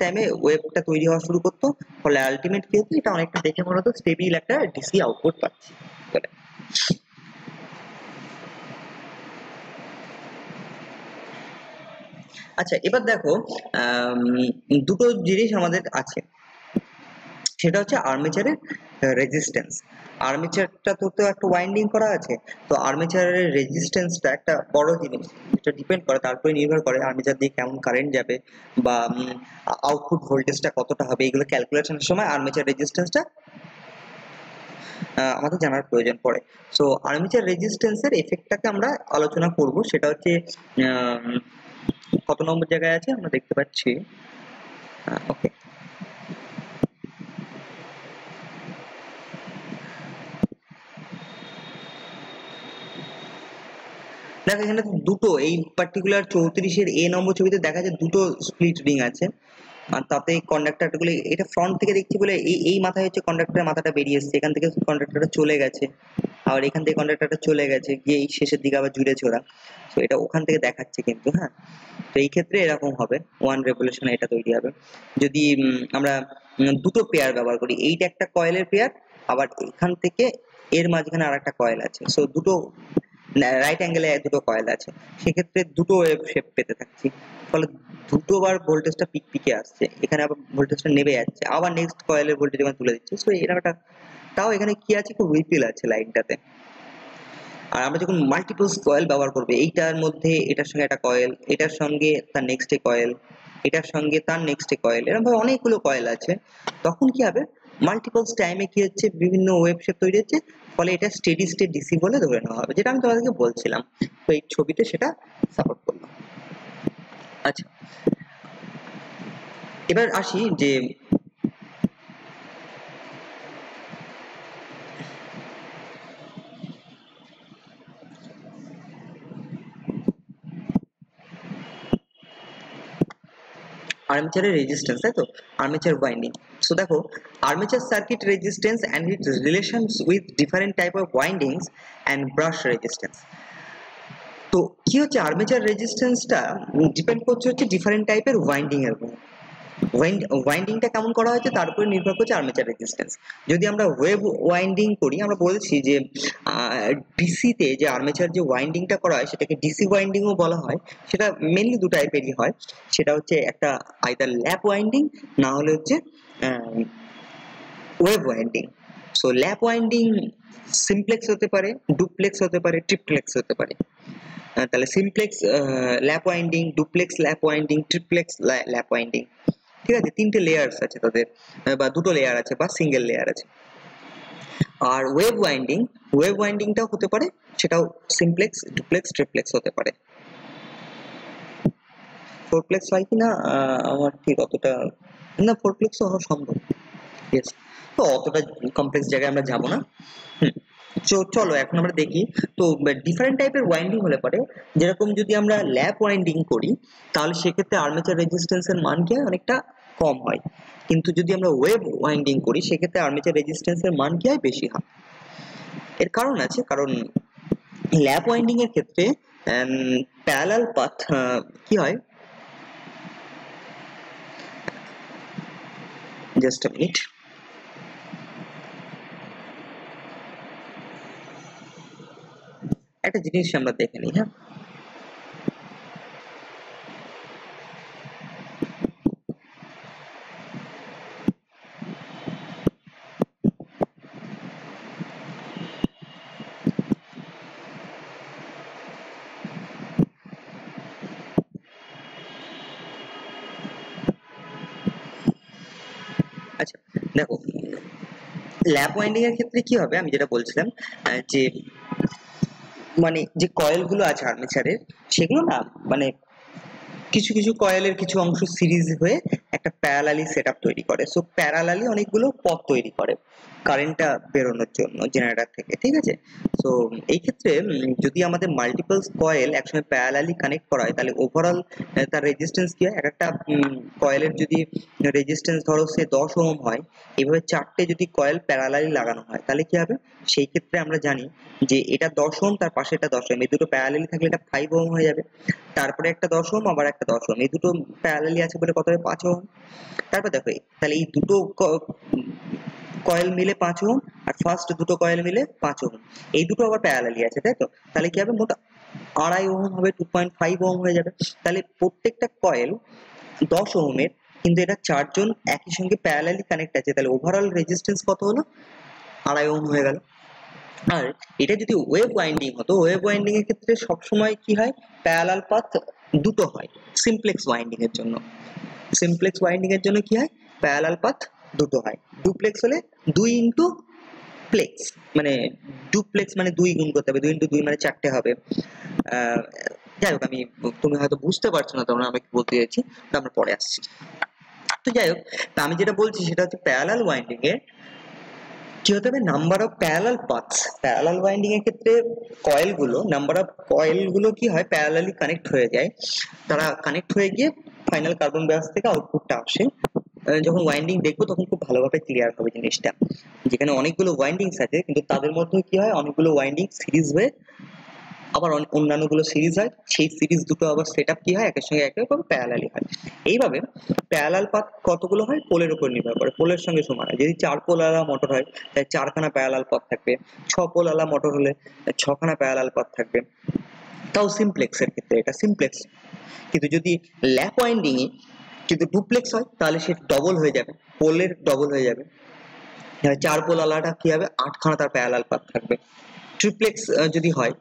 টাইমে ওয়েভটা তৈরি হওয়া শুরু করতো। ফলে আলটিমেট কি হতো, এটা অনেকটা দেখে মনে হতো স্টেবল একটা ডিসি আউটপুট পাচ্ছি। আচ্ছা, এবার দেখো দুটো জিনিস আমাদের আছে, সেটা হচ্ছে আর্মেচারের রেজিস্ট্যান্স। আর্মেচারটা তো একটা ওয়াইন্ডিং করা আছে, তো আর্মেচারের রেজিস্ট্যান্সটা একটা বড় জিনিস, যেটা ডিপেন্ড করে, তারপরে নির্ভর করে আর্মেচার দিয়ে কেমন কারেন্ট যাবে বা আউটপুট ভোল্টেজটা কতটা হবে, এগুলো ক্যালকুলেশনের সময় আর্মেচার রেজিস্ট্যান্সটা আমাদের জানার প্রয়োজন পড়ে। সো আর্মেচার রেজিস্ট্যান্সের এফেক্টটাকে আমরা আলোচনা করব, সেটা হচ্ছে কত নম্বর জায়গায় আছে আমরা দেখতে পাচ্ছি। ওকে, দেখো এখানে দুটো, এই পার্টিকুলার 34-এর এ নম্বর ছবিতে দেখা যায় দুটো স্প্লিট রিং আছে, আর তাতে কন্ডাক্টরগুলো, এটা ফ্রন্ট থেকে দেখছি বলে এই মাথায় হচ্ছে কন্ডাক্টরের মাথাটা বেরিয়ে এসছে, এখান থেকে কন্ডাক্টরটা চলে গেছে, আর এখান থেকে কন্ডাক্টরটা চলে গেছে গিয়ে এই শেষের দিকে আবার জুড়েছে ওরা। তো এটা ওখান থেকে দেখাচ্ছে কিন্তু, হ্যাঁ। তো এই ক্ষেত্রে এরকম হবে, ওয়ান রেভলিউশনে এটা তৈরি হবে। যদি আমরা দুটো পেয়ার ব্যবহার করি, এইটা একটা কয়েলের পেয়ার, আবার এখান থেকে এর মাঝখানে আর একটা কয়েল আছে, সো দুটো রাইট অ্যাঙ্গেলে দুটো কয়েল আছে, সেক্ষেত্রে দুটো ওয়েভ শেপ পেতে থাকছি। ফলে দুটোবার ভোল্টেজটা পিক পিকে আসছে, এখানে আবার ভোল্টেজটা নেমে যাচ্ছে, আবার নেক্সট কয়েলের ভোল্টেজ এখানে তুলে দিচ্ছে। সো এরকম একটা, তাও এখানে কি আছে, খুব রিপিল আছে লাইনটাতে। আর আমরা যখন মাল্টিপলস কয়েল ব্যবহার করবো, এইটার মধ্যে এটার সঙ্গে একটা কয়েল, এটার সঙ্গে তার নেক্সটে কয়েল, এটার সঙ্গে তার নেক্সটে কয়েল, এরকম ভাবে অনেকগুলো কয়েল আছে, তখন কি হবে, মাল্টিপলস টাইমে কি হচ্ছে, বিভিন্ন ওয়েভ শেপ তৈরি হচ্ছে। ফলে এটা স্টেডি স্টেট ডিসি বলে ধরে নেওয়া হবে, যেটা আমি তোমাদেরকে বলছিলাম। তো এই ছবিতে সেটা সাপোর্ট করলাম। আচ্ছা, এবার আসি যে আর্মেচারের রেজিস্ট্যান্স, তাই তো, আর্মেচার ওয়াইন্ডিং। সো দেখো, armature circuit resistance and its relations with different type of windings and brush resistance. তো কি হচ্ছে, আর্মেচার রেজিস্ট্যান্সটা ডিপেন্ড করছে হচ্ছে ডিফারেন্ট টাইপের ওয়াইন্ডিং এর উপর। ওয়াইন্ডিংটা কেমন করা হয়েছে তার উপরে নির্ভর করছে আর্মেচার রেজিস্ট্যান্স। যদি আমরা ওয়েভ ওয়াইন্ডিং করি, আমরা বলছি যে ডিসিতে যে আর্মেচার যে ওয়াইন্ডিংটা করা হয় সেটাকে ডিসি ওয়াইন্ডিংও বলা হয়। সেটা মেনলি দু টাইপেরই হয়। সেটা হচ্ছে একটা আইদার ল্যাপ ওয়াইন্ডিং, না হলে হচ্ছে ওয়েভ ওয়াইন্ডিং। সো ল্যাপ ওয়াইন্ডিং সিমপ্লেক্স হতে পারে, ডুপ্লেক্স হতে পারে, ট্রিপ্লেক্স হতে পারে। তাহলে সিমপ্লেক্স ল্যাপ ওয়াইন্ডিং, ডুপ্লেক্স ল্যাপ ওয়াইন্ডিং, ট্রিপ্লেক্স ল্যাপ ওয়াইন্ডিং। ঠিক আছে, তিনটে লেয়ার্স আছে তাদের, বা দুটো লেয়ার আছে বা সিঙ্গেল লেয়ার আছে। আর ওয়েভ ওয়াইন্ডিংটাও হতে পারে, সেটাও সিমপ্লেক্স, ডুপ্লেক্স, ট্রিপ্লেক্স হতে পারে। ফোরপ্লেক্স হয় কিনা আমার ঠিক অতটা, না ফোরপ্লেক্সও হওয়া সম্ভব। ইয়েস, তো অতটা কমপ্লেক্স জায়গায় আমরা যাব না। চলো এখন আমরা দেখি। তো ডিফারেন্ট টাইপের ওয়াইন্ডিং হলে পারে, যেরকম যদি আমরা ল্যাপ ওয়াইন্ডিং করি তাহলে সেক্ষেত্রে আর্মেচার রেজিস্ট্যান্সের মান কি হয়, অনেকটা কম হয়। কিন্তু যদি আমরা ওয়েভ ওয়াইন্ডিং করি সেক্ষেত্রে আর্মেচার রেজিস্ট্যান্সের মান কি হয়, বেশি হয়। এর কারণ আছে, কারণ ল্যাপ ওয়াইন্ডিং এর ক্ষেত্রে প্যারালাল পাথ কি হয়, জাস্ট আ মিনিট। একটা জিনিস আমরা দেখে নিই, হ্যাঁ। আচ্ছা দেখো, ল্যাপ ওয়াইন্ডিং এর ক্ষেত্রে কি হবে, আমি যেটা বলছিলাম যে মানে যে কয়েল গুলো আছে আর্মেচারের, সেগুলো না মানে কিছু কিছু কয়েলের কিছু অংশ সিরিজ হয়ে একটা প্যারালালি সেটআপ তৈরি করে। সো প্যারালালি অনেকগুলো পথ তৈরি করে কারেন্টটা বেরোনোর জন্য জেনারেটর থেকে, ঠিক আছে। সো এই ক্ষেত্রে যদি আমাদের মাল্টিপল কয়েল একসঙ্গে প্যারালালি কানেক্ট করা হয় তাহলে ওভারঅল তার রেজিস্ট্যান্স কি হয়, একটা কয়েলের যদি রেজিস্ট্যান্স ধরো সে 10 ওহম হয়, এভাবে চারটে যদি কয়েল প্যারালালি লাগানো হয় তাহলে কি হবে, সেই ক্ষেত্রে আমরা জানি যে এটা 10 ওহম, তার পাশে এটা 10 ওহম, এই দুটো প্যারালালি থাকলে এটা 5 ওহম হয়ে যাবে। তারপরে একটা 10 ওহম, আবার একটা 10 ওহম, এই দুটো প্যারালালি আছে বলে কত হবে, 5 ওহম। তারপর দেখো, তাহলে এই দুটো কয়েল মিলে 5 ওহম, আর ফার্স্ট দুটো কয়েল মিলে 5 ওহম, এই দুটো আবার প্যারালালি আছে, তাই তো। তাহলে কি হবে, মোট 2.5 ওহম হবে, 2.5 ওহম হয়ে যাবে। তাহলে প্রত্যেকটা কয়েল 10 ওহমের, কিন্তু এটা চারজন একই সঙ্গে প্যারালালি কানেক্ট আছে, তাহলে ওভারঅল রেজিস্ট্যান্স কত হলো, 2.5 ওহম হয়ে গেল। আর এটা যদি ওয়েভ ওয়াইন্ডিং হতো, ওয়েভ ওয়াইন্ডিং এর ক্ষেত্রে সবসময় কি হয়, প্যারালাল পাথ দুটো হয়। সিমপ্লেক্স ওয়াইন্ডিং এর জন্য, সিমপ্লেক্স ওয়াইন্ডিং এর জন্য কি হয়, প্যারালাল পাথ দুটো হয়। ডুপ্লেক্স হলে 2 ইনটু প্লেক্স, মানে ডুপ্লেক্স মানে 2 গুণ করতে হবে, 2 ইনটু 2 মানে 4টে হবে। যাই হোক, তুমি হয়তো বুঝতে পারছো না, তোমরা আমি কি বলতে চাইছি, তো আমরা পরে আসছি। তো যাই হোক, আমি যেটা বলছি সেটা হচ্ছে প্যারালাল ওয়াইন্ডিং এর কি হতে হবে, number of parallel paths. Parallel winding এর ক্ষেত্রে নাম্বার অফ কয়েল গুলো কি হয়, প্যারালালি কানেক্ট হয়ে যায়। তারা কানেক্ট হয়ে গিয়ে ফাইনাল কার্বন ব্রাশ থেকে আউটপুটটা আসে। যখন ওয়াইন্ডিং দেখবো তখন খুব ভালোভাবে ক্লিয়ার হবে জিনিসটা, যেখানে অনেকগুলো ওয়াইন্ডিংস আছে কিন্তু তাদের মধ্যে কি হয়, অনেকগুলো ওয়াইন্ডিং সিরিজ হয়ে আবার অন্যান্য গুলো সিরিজ হয়, সেই সিরিজ দুটো আবার সেটআপ কি হয়, একের সঙ্গে একেভাবে প্যারালালি হয়। এইভাবে প্যারালাল পাথ কতগুলো হয়, পোলের উপর নির্ভর করে, পোলের সঙ্গে সমান হয়। যদি 4 পোল আলা মোটর হয় তাহলে 4খানা প্যারালাল পাথ থাকবে, 6 পোল আলা মোটর হলে 6খানা প্যারালাল পাথ থাকবে। তাও সিমপ্লেক্স এর ক্ষেত্রে এটা সিমপ্লেক্স। কিন্তু যদি ল্যাপ ওয়াইন্ডিং এ যদি ডুপ্লেক্স হয় তাহলে সেটা ডবল হয়ে যাবে, পোলের ডবল হয়ে যাবে। 4 পোল আলাটা কি হবে, 8খানা তার প্যারালাল পাথ থাকবে। ট্রিপ্লেক্স যদি হয়,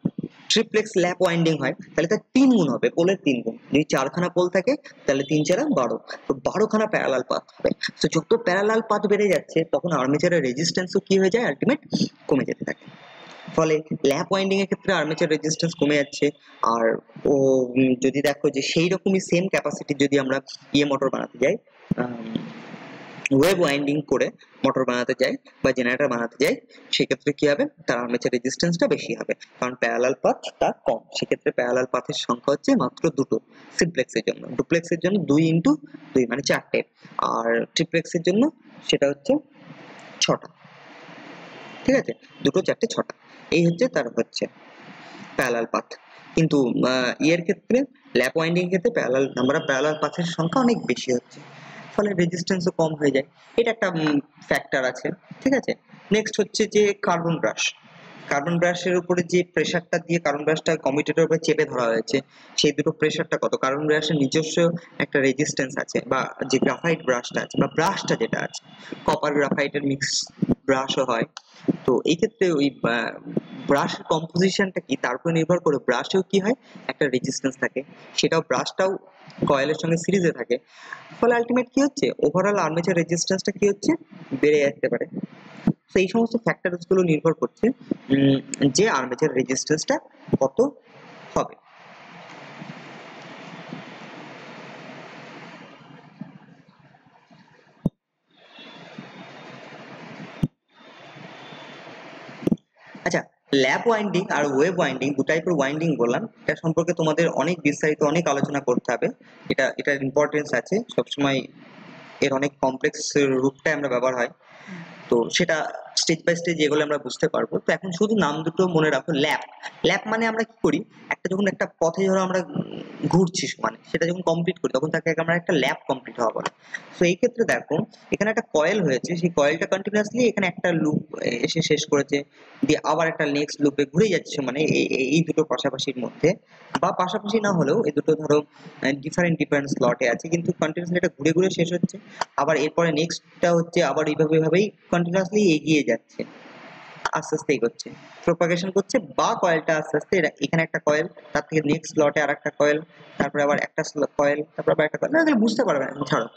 ট্রিপ্লেক্স ল্যাপ ওয়াইন্ডিং হয় তাহলে তার 3 গুণ হবে, পোলের 3 গুণ। যদি 4খানা পোল থাকে তাহলে 3 4 12, তো 12খানা প্যারালাল পাথ হবে। তো যত প্যারালাল পাথ বেড়ে যাচ্ছে তখন আর্মেচারের রেজিস্ট্যান্সও কি হয়ে যায়, আলটিমেট কমে যেতে থাকে। ফলে ল্যাপ ওয়াইন্ডিং এর ক্ষেত্রে আর্মেচার রেজিস্ট্যান্স কমে যাচ্ছে। আর যদি দেখো যে সেই রকমই সেম ক্যাপাসিটি যদি আমরা মোটর বানাতে যাই, ওয়েভ ওয়াইন্ডিং করে মোটর বানাতে যায় বা জেনারেটর বানাতে যায়, সেক্ষেত্রে কি হবে, তার আর্মেচার রেজিস্ট্যান্সটা বেশি হবে, কারণ প্যারালাল পাথটা কম। সেক্ষেত্রে প্যারালাল পাথের সংখ্যা হচ্ছে মাত্র দুটো সিমপ্লেক্সের জন্য, ডুপ্লেক্সের জন্য 2 × 2 মানে 4টে, আর ট্রিপ্লেক্সের জন্য সেটা হচ্ছে 6টা। ঠিক আছে, 2, 4, 6টা, এই হচ্ছে তার হচ্ছে প্যারালাল পাথ। কিন্তু ইয়ের ক্ষেত্রে, ল্যাপ ওয়াইন্ডিং এর ক্ষেত্রে নাম্বার অফ প্যারালাল পাথের সংখ্যা অনেক বেশি হচ্ছে, ফলে রেজিস্ট্যান্সও কম হয়ে যায়। এটা একটা ফ্যাক্টর আছে। ঠিক আছে, নেক্সট হচ্ছে যে কার্বন ব্রাশ। কার্বন ব্রাশের উপরে যে প্রেসারটা দিয়ে কার্বন ব্রাশটা কমিউটেটরের উপরে চেপে ধরা হয়েছে, সেই দুটো প্রেসারটা কত, কার্বন ব্রাশের নিজস্ব একটা রেজিস্ট্যান্স আছে, বা যে গ্রাফাইট ব্রাশটা আছে বা ব্রাশটা যেটা আছে, কপার গ্রাফাইটের মিক্স ব্রাশও হয়। তো এই ক্ষেত্রে ওই ব্রাশের কম্পোজিশনটা কি তার উপর নির্ভর করে ব্রাশেও কি হয়, একটা রেজিস্ট্যান্স থাকে, সেটাও ব্রাশটাও কয়েলের সঙ্গে সিরিজে থাকে, ফলে আলটিমেট কি হচ্ছে, ওভারঅল আর্মেচার রেজিস্ট্যান্সটা কি হচ্ছে, বেড়ে যেতে পারে। তো এই সমস্ত ফ্যাক্টরস গুলো নির্ভর করছে যে আর্মেচার রেজিস্ট্যান্সটা কত হবে। আচ্ছা, ল্যাপ ওয়াইন্ডিং আর ওয়েভ ওয়াইন্ডিং, দু টাইপের ওয়াইন্ডিং বললাম, এটা সম্পর্কে তোমাদের অনেক বিস্তারিত অনেক আলোচনা করতে হবে। এটার ইম্পর্টেন্স আছে সবসময়, এর অনেক কমপ্লেক্স রূপটা আমরা ব্যবহার হয়, তো সেটা স্টেজ বাই স্টেজ এগুলো আমরা বুঝতে পারবো। তো এখন শুধু নাম দুটো মনে রাখো, ল্যাপ। ল্যাপ মানে আমরা কি করি, যখন একটা পথে ধরো আমরা ঘুরছি, মানে সেটা যখন কমপ্লিট করি তখন তাকে আমরা একটা ল্যাপ কমপ্লিট হওয়া বলে। তো এই ক্ষেত্রে দেখো এখানে একটা কয়েল হয়েছে, সেই কয়েলটা কন্টিনিউয়াসলি এখানে একটা লুপ এসে শেষ করেছে, দিয়ে আবার একটা নেক্সট লুপে ঘুরে যাচ্ছে, মানে এই দুটো পাশাপাশির মধ্যে, বা পাশাপাশি না হলেও এই দুটো ধরো ডিফারেন্ট স্লটে আছে, কিন্তু কন্টিনিউয়াসলি এটা ঘুরে ঘুরে শেষ হচ্ছে, আবার এরপরে নেক্সটটা হচ্ছে, আবার এইভাবেই কন্টিনিউয়াসলি এগিয়ে যাচ্ছে, আস্তে আস্তে এগোচ্ছে, প্রপাগেশন করছে, বা কয়েলটা আস্তে আস্তে এখানে একটা কয়েল, তার থেকে নেক্সট স্লটে আর একটা কয়েল, তারপরে আবার একটা কয়েল, তারপর আবার একটা কয়েল, না বুঝতে পারবে না, ছাড়ো,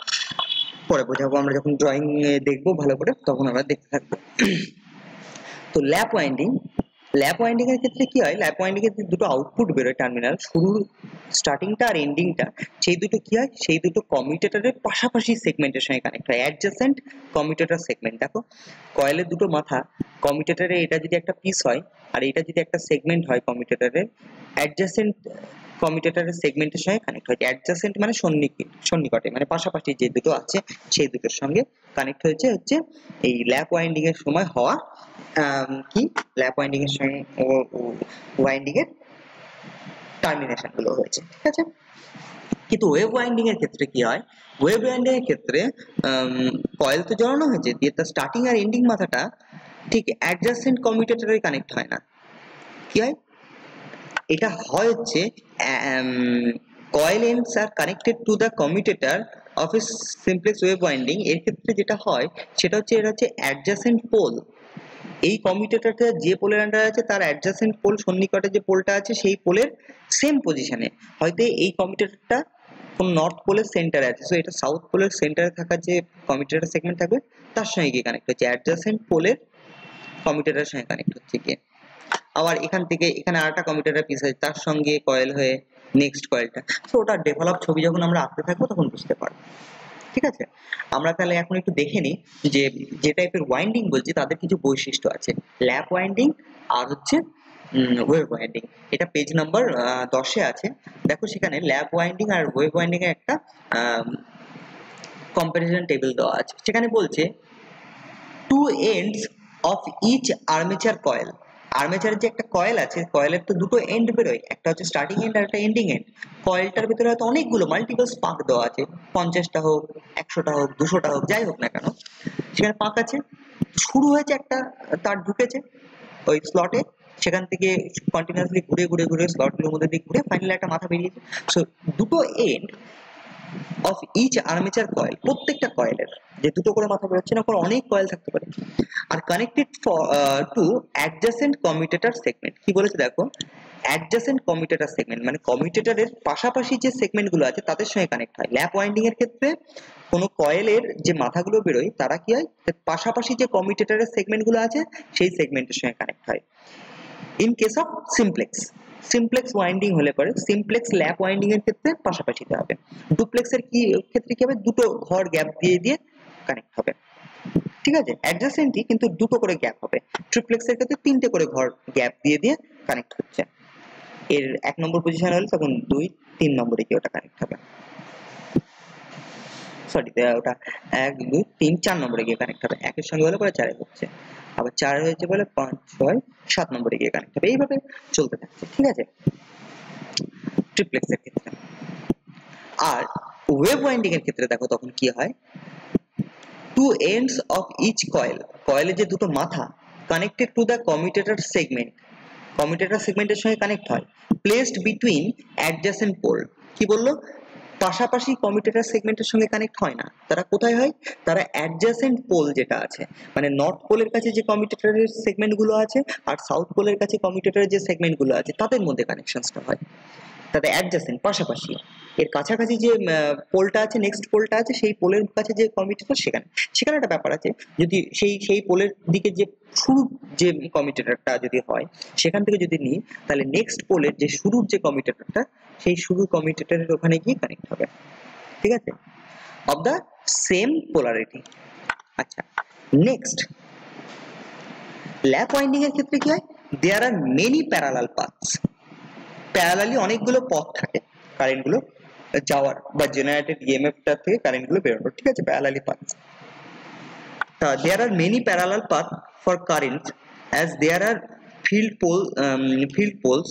পরে বোঝাবো, আমরা যখন ড্রয়িং দেখবো ভালো করে তখন আমরা দেখতে থাকবো। তো ল্যাপ ওয়াইন্ডিং এর ক্ষেত্রে কি হয়, ল্যাপ ওয়াইন্ডিং এর দুটো আউটপুট বেরোয় টার্মিনাল, শুরুর স্টার্টিংটা আর এন্ডিংটা, সেই দুটো কি হয়, সেই দুটো কমিউটেটরের পাশাপাশি সেগমেন্টের সঙ্গে কানেক্ট হয়, অ্যাডজেসেন্ট কমিউটেটর সেগমেন্ট। দেখো কয়েলের দুটো মাথা, কমিউটেটরে এটা যদি একটা পিস হয় আর এটা যদি একটা সেগমেন্ট হয়, কমিউটেটরের অ্যাডজেসেন্ট কমিউটেটরের সেগমেন্টের সঙ্গে কানেক্ট হয়। অ্যাডজেসেন্ট মানে সন্নিকটে, মানে পাশাপাশি যে দুটো আছে সেই দুটোর সঙ্গে কানেক্ট হচ্ছে এই ল্যাপ ওয়াইন্ডিং এর সময় হওয়া কি, ল্যাপ ওয়াইন্ডিং এর সঙ্গে ওয়াইন্ডিং এর টার্মিনেশন গুলো হয়েছে। ঠিক আছে, কিন্তু ওয়েভ ওয়াইন্ডিং এর ক্ষেত্রে কি হয়, ওয়েভ ওয়াইন্ডিং এর ক্ষেত্রে কয়েল তো জড়ানো হয়েছে, দিয়ে তার স্টার্টিং আর এন্ডিং মাথাটা ঠিক অ্যাডজাসেন্ট কমিউটেটরে কানেক্ট হয় না। কি হয়, এটা হয় হচ্ছে coil ends are connected to the commutator of a simplex wave winding। এর ক্ষেত্রে যেটা হয় সেটা হচ্ছে, এটা হচ্ছে adjacent pole, এই কমিউটেটরটা যে পোলের আন্ডারে আছে তার অ্যাডজাসেন্ট পোল, সন্নিকটে যে পোলটা আছে সেই পোলের সেম পজিশনে, হয়তো এই কমিউটেটরটা কোন নর্থ পোলের সেন্টারে আছে, সো এটা সাউথ পোলের সেন্টারে থাকা যে কমিউটেটর সেগমেন্ট থাকবে তার সঙ্গে গিয়ে কানেক্ট হচ্ছে, অ্যাডজাসেন্ট পোলের কমিউটেটরের সঙ্গে কানেক্ট হচ্ছে গিয়ে, আবার এখান থেকে এখানে আরেকটা কমিউটেটর পিস আছে তার সঙ্গে কয়েল হয়ে নেক্সট কয়েলটা, তো ওটা ডেভেলপ ছবি যখন আমরা আঁকতে থাকবো তখন বুঝতে পারবো। ঠিক আছে, আমরা তাহলে এখন একটু দেখে নিই যে যে টাইপের ওয়াইন্ডিং বলছি তাদের কিছু বৈশিষ্ট্য আছে, ল্যাপ ওয়াইন্ডিং আর হচ্ছে ওয়েভ ওয়াইন্ডিং। এটা পেজ নাম্বার 10-এ আছে, দেখো সেখানে ল্যাপ ওয়াইন্ডিং আর ওয়েভ ওয়াইন্ডিং এর একটা কম্পারিজন টেবিল দেওয়া আছে, সেখানে বলছে two ends of each armature coil. আর্মেচারের যে একটা কয়েল আছে, কয়েলের তো দুটো এন্ড বেরোয়, একটা হচ্ছে স্টার্টিং এন্ড আর একটা এন্ডিং এন্ড। কয়েলটার ভিতরে হয়তো অনেকগুলো মাল্টিপল স্পার্ক দেওয়া আছে, 50টা হোক, 100টা হোক, 200টা হোক, যাই হোক না কেন, সেখানে পাক আছে, শুরু হয়েছে একটা তার ঢুকেছে ওই স্লটে, সেখান থেকে কন্টিনিউয়াসলি ঘুরে ঘুরে ঘুরে স্লটগুলোর মধ্যে দিয়ে ঘুরে ফাইনালি একটা মাথা বেরিয়েছে। সো দুটো end of each armature coil, প্রত্যেকটা কয়েলের যে দুটো করে মাথা বেরোচ্ছে না, ওখানে অনেক কয়েল থাকতে পারে, are connected to adjacent commutator segment. কি বলেছে দেখো, অ্যাডজাসেন্ট কমিউটেটর সেগমেন্ট মানে কমিউটেটরের পাশাপাশি যে সেগমেন্ট গুলো আছে তাদের সঙ্গে কানেক্ট হয়। ল্যাপ ওয়াইন্ডিং এর ক্ষেত্রে কোনো কয়েলের যে মাথাগুলো বেরোয় তারা কি হয়, পাশাপাশি যে কমিউটেটরের সেগমেন্ট গুলো আছে সেই সেগমেন্টের সঙ্গে কানেক্ট হয়। In case of simplex winding হলে পরে, সিমপ্লেক্স ল্যাপ ওয়াইন্ডিং এর ক্ষেত্রে পাশাপাশিতে হবে। ডুপ্লেক্স এর কি ক্ষেত্রে কি হবে, দুটো ঘর গ্যাপ দিয়ে দিয়ে কানেক্ট হবে, ঠিক আছে? অ্যাডজাসেন্টই কিন্তু দুটো করে গ্যাপ হবে, ট্রিপ্লেক্সের ক্ষেত্রে তিনটে করে ঘর গ্যাপ দিয়ে দিয়ে কানেক্ট হচ্ছে। এর 1 নম্বর পজিশন হলে তখন 2 3 নম্বরে গিয়ে ওটা কানেক্ট হবে, সরি ওটা 1 2 3 4 নম্বরে গিয়ে কানেক্ট হবে, একের সঙ্গে হলে পরে 4 এ হচ্ছে, আবার 4 হয়েছে বলে 5 6 7 নম্বরে গিয়ে কানেক্ট হবে, এইভাবে চলতে থাকছে, ঠিক আছে? ট্রিপ্লেক্সের ক্ষেত্রে। আর ওয়েভ ওয়াইন্ডিং এর ক্ষেত্রে দেখো তখন কি হয়, two ends of each coil, কয়েলের যে দুটো মাথা connected to the commutator segment, commutator segmenটের সঙ্গে কানেক্ট হয়, placed between adjacent pole, কি বললো, পাশাপাশি কমিউটেটর সেগমেন্টের সঙ্গে কানেক্ট হয় না, তারা কোথায় হয়, তারা অ্যাডজাসেন্ট পোল যেটা আছে, মানে নর্থ পোলের কাছে যে কমিউটেটরের সেগমেন্ট গুলো আছে আর সাউথ পোলের কাছে কমিউটেটরের যে সেগমেন্ট গুলো আছে তাদের মধ্যে কানেকশনটা হয়, তাদের অ্যাডজাসেন্ট পাশাপাশি, এর কাছাকাছি যে পোলটা আছে, নেক্সট পোলটা আছে, সেই পোলের কাছে যে কমিউটেটর সেখানে সেখানে একটা ব্যাপার আছে, যদি সেই পোলের দিকে যে শুরু যে কমিউটেটরটা যদি হয় সেখান থেকে যদি নিই তাহলে নেক্সট পোলের যে শুরুর যে কমিউটেটরটা সেই শুরু কমিউটেটরের ওখানে গিয়ে কানেক্ট হবে, ঠিক আছে, অফ দা সেম পোলারিটি। আচ্ছা, নেক্সট ল্যাপ ওয়াইন্ডিং এর ক্ষেত্রে কি হয়, there are many parallel paths, parallelly অনেকগুলো পথ থাকে কারেন্ট গুলো যাওয়ার বা জেনারেটেড ইএমএফটা থেকে কারেন্ট গুলো বেরোনোর, ঠিক আছে, parallelly paths. There are many parallel paths for currents as there are field poles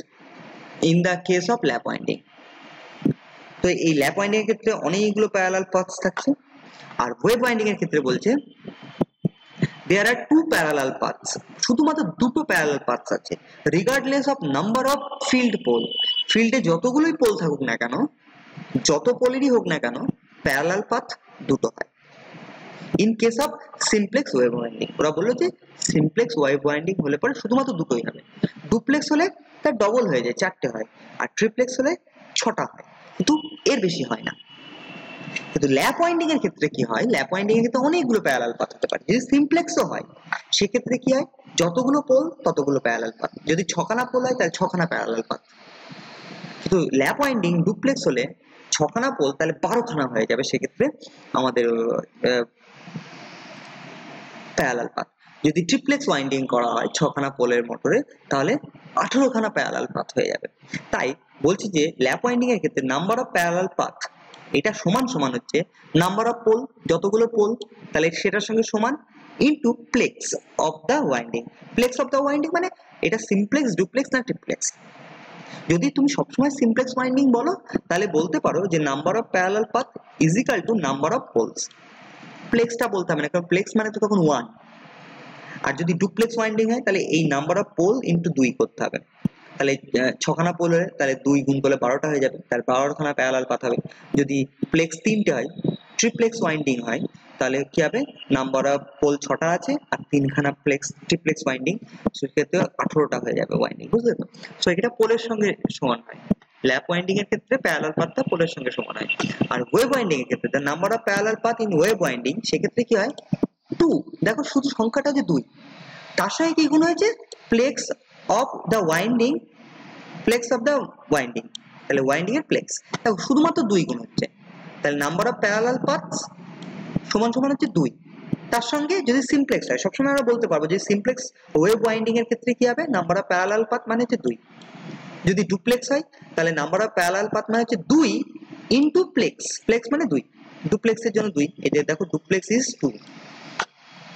in the case of lap winding. তো এই ল্যাপ ওয়াইন্ডিং এর ক্ষেত্রে অনেকগুলো প্যারালাল পাথস থাকছে, আর ওয়েভ ওয়াইন্ডিং এর ক্ষেত্রে বলছে there are two parallel paths, শুধুমাত্র দুটো প্যারালাল পাথস আছে, regardless of number of field pole, ফিল্ডে যতগুলোই পোল থাকুক না কেন, যত পোলেরই হোক না কেন, প্যারালাল পাথ দুটো হয়। In case of simplex wave winding, ওরা বললো যে সিমপ্লেক্স ওয়েভ ওয়াইন্ডিং হলে পরে শুধুমাত্র দুটোই হবে, ডুপ্লেক্স হলে তার ডবল হয়ে যায়, 4টে হয়, আর ট্রিপ্লেক্স হলে 6টা হয়, কিন্তু এর বেশি হয় না। কিন্তু ল্যাপ ওয়াইন্ডিং এর ক্ষেত্রে কি হয়, ল্যাপ ওয়াইন্ডিং এর ক্ষেত্রে অনেকগুলো প্যারালাল পাথ হতে পারে, যদি সিমপ্লেক্সও হয় সেক্ষেত্রে কি হয়, যতগুলো পোল ততগুলো প্যারালাল পাথ, যদি 6খানা পোল হয় তাহলে 6খানা প্যারালাল পাথ, কিন্তু ল্যাপ ওয়াইন্ডিং ডুপ্লেক্স হলে 6খানা পোল তাহলে 12খানা হয়ে যাবে সেক্ষেত্রে আমাদের প্যারালাল পাথ। যদি ট্রিপ্লেক্স ওয়াইন্ডিং করা হয় 6খানা পোলের মোটরে তাহলে 18খানা প্যারালাল পাথ হয়ে যাবে। তাই বলছি যে ল্যাপ ওয়াইন্ডিং এর ক্ষেত্রে নাম্বার অফ প্যারালাল পাথ এটা সমান সমান হচ্ছে নাম্বার অফ পোল, যতগুলো পোল তাহলে সেটার সঙ্গে সমান into plex of the winding. Plex of the winding মানে এটা সিমপ্লেক্স, ডুপ্লেক্স না ট্রিপ্লেক্স। যদি তুমি সবসময় সিমপ্লেক্স ওয়াইন্ডিং বলো তাহলে বলতে পারো যে number of parallel path is equal to number of poles. প্লেক্সটা বলতে হবে না, কারণ প্লেক্স মানে তো তখন 1, আর যদি ডুপ্লেক্স ওয়াইন্ডিং হয় তাহলে এই নাম্বার অফ পোল ইনটু 2 করতে হবে, তাহলে 6খানা পোল হলে তাহলে 2 গুণ করলে 12টা হয়ে যাবে, তাহলে 12খানা প্যারালাল পাথ হবে। যদি প্লেক্স 3টে হয়, ট্রিপ্লেক্স ওয়াইন্ডিং হয় তাহলে কি হবে, নাম্বার অফ পোল 6টা আছে আর 3খানা ট্রিপ্লেক্স ওয়াইন্ডিং, সেক্ষেত্রে 18টা হয়ে যাবে ওয়াইন্ডিং, বুঝলে তো? সো এটা পোলের সঙ্গে সমান হয়, ল্যাপ ওয়াইন্ডিং এর ক্ষেত্রে প্যারালাল পাথটা পোলের সঙ্গে সমান হয়। আর ওয়েভ ওয়াইন্ডিং এর ক্ষেত্রে number of parallel path in wave winding সেক্ষেত্রে কি হয়, 2, দেখো শুধু সংখ্যাটা যে 2, তার সঙ্গে কি গুণ হয়েছে, plex of the winding, plex of the winding, তাহলে ওয়াইন্ডিং এর প্লেক্স, দেখো শুধুমাত্র 2 গুণ হচ্ছে, তাহলে নাম্বার অফ প্যারালাল পাথস সমান সমান হচ্ছে 2। তার সঙ্গে যদি সিমপ্লেক্স হয়, সবসময় আমরা বলতে পারবো যে সিমপ্লেক্স ওয়েভ ওয়াইন্ডিং এর ক্ষেত্রে কি হবে, নাম্বার অফ প্যারালাল পাথ মানে হচ্ছে 2। যদি ডুপ্লেক্স হয় তাহলে নাম্বার অফ প্যারালাল পাথ মানে হচ্ছে 2 ইনটু প্লেক্স, প্লেক্স মানে 2, ডুপ্লেক্সের জন্য 2, এই যে দেখো ডুপ্লেক্স ইজ 2,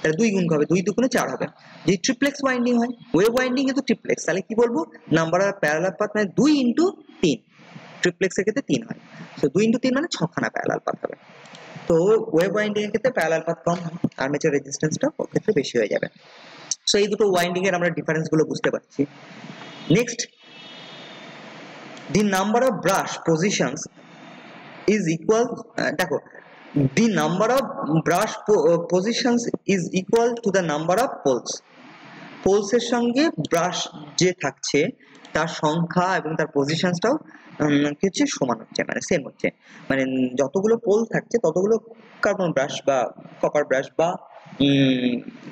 তাহলে 2 গুণ হবে, 2 দুগুণে 4 হবে। যদি ট্রিপ্লেক্স ওয়াইন্ডিং হয়, ওয়েভ ওয়াইন্ডিং কিন্তু ট্রিপ্লেক্স, তাহলে কি বলবো, নাম্বার অফ প্যারালাল পাথ মানে 2 ইনটু 3, ট্রিপ্লেক্স এর ক্ষেত্রে 3 হয়, তো 2 ইনটু 3 মানে 6খানা প্যারালাল পাথ হবে। তো ওয়েভ ওয়াইন্ডিং এর ক্ষেত্রে প্যারালাল পাথ কম হয়, আর্মেচার রেজিস্ট্যান্সটা ওর ক্ষেত্রে বেশি হয়ে যাবে। সো এই দুটো ওয়াইন্ডিং এর আমরা ডিফারেন্স গুলো বুঝতে পারছি। Next, the number of brush positions is equal, দেখো the number of brush positions is equal to the number of poles, poles এর সঙ্গে ব্রাশ যে থাকছে তার সংখ্যা এবং তার পজিশনসটাও কিছু সমান হচ্ছে, মানে সেম হচ্ছে, মানে যতগুলো পোল থাকছে ততগুলো কার্বন ব্রাশ বা কপার ব্রাশ বা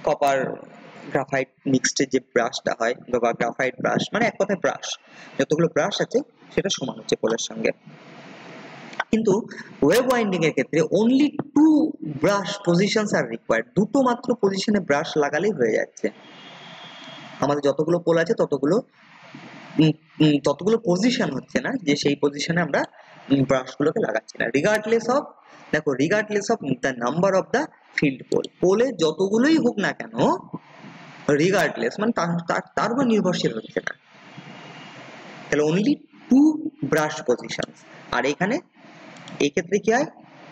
কপার গ্রাফাইট মিক্সড যে ব্রাশটা হয় বা গ্রাফাইট ব্রাশ, মানে এক কথায় ব্রাশ, যতগুলো ব্রাশ আছে সেটা সমান হচ্ছে পোলের সঙ্গে। কিন্তু ওয়েব ওয়াইন্ডিং এর ক্ষেত্রে অনলি 2 ব্রাশ পজিশনস আর রিকোয়ার্ড, দুটো মাত্র পজিশনে ব্রাশ লাগালেই হয়ে যাচ্ছে। আমাদের যতগুলো পোল আছে ততগুলো পজিশন হচ্ছে না যে সেই পজিশনে আমরা ব্রাশগুলোকে লাগাচ্ছি না, রিগার্ডলেস অফ, দেখো regardless of the number of the field pole, পোলে যতগুলোই হোক না কেন, রিগার্ডলেস মানে তার উপর নির্ভরশীল হচ্ছে না, তাহলে অনলি 2 ব্রাশ পজিশন। আর এখানে এই ক্ষেত্রে কি হয়,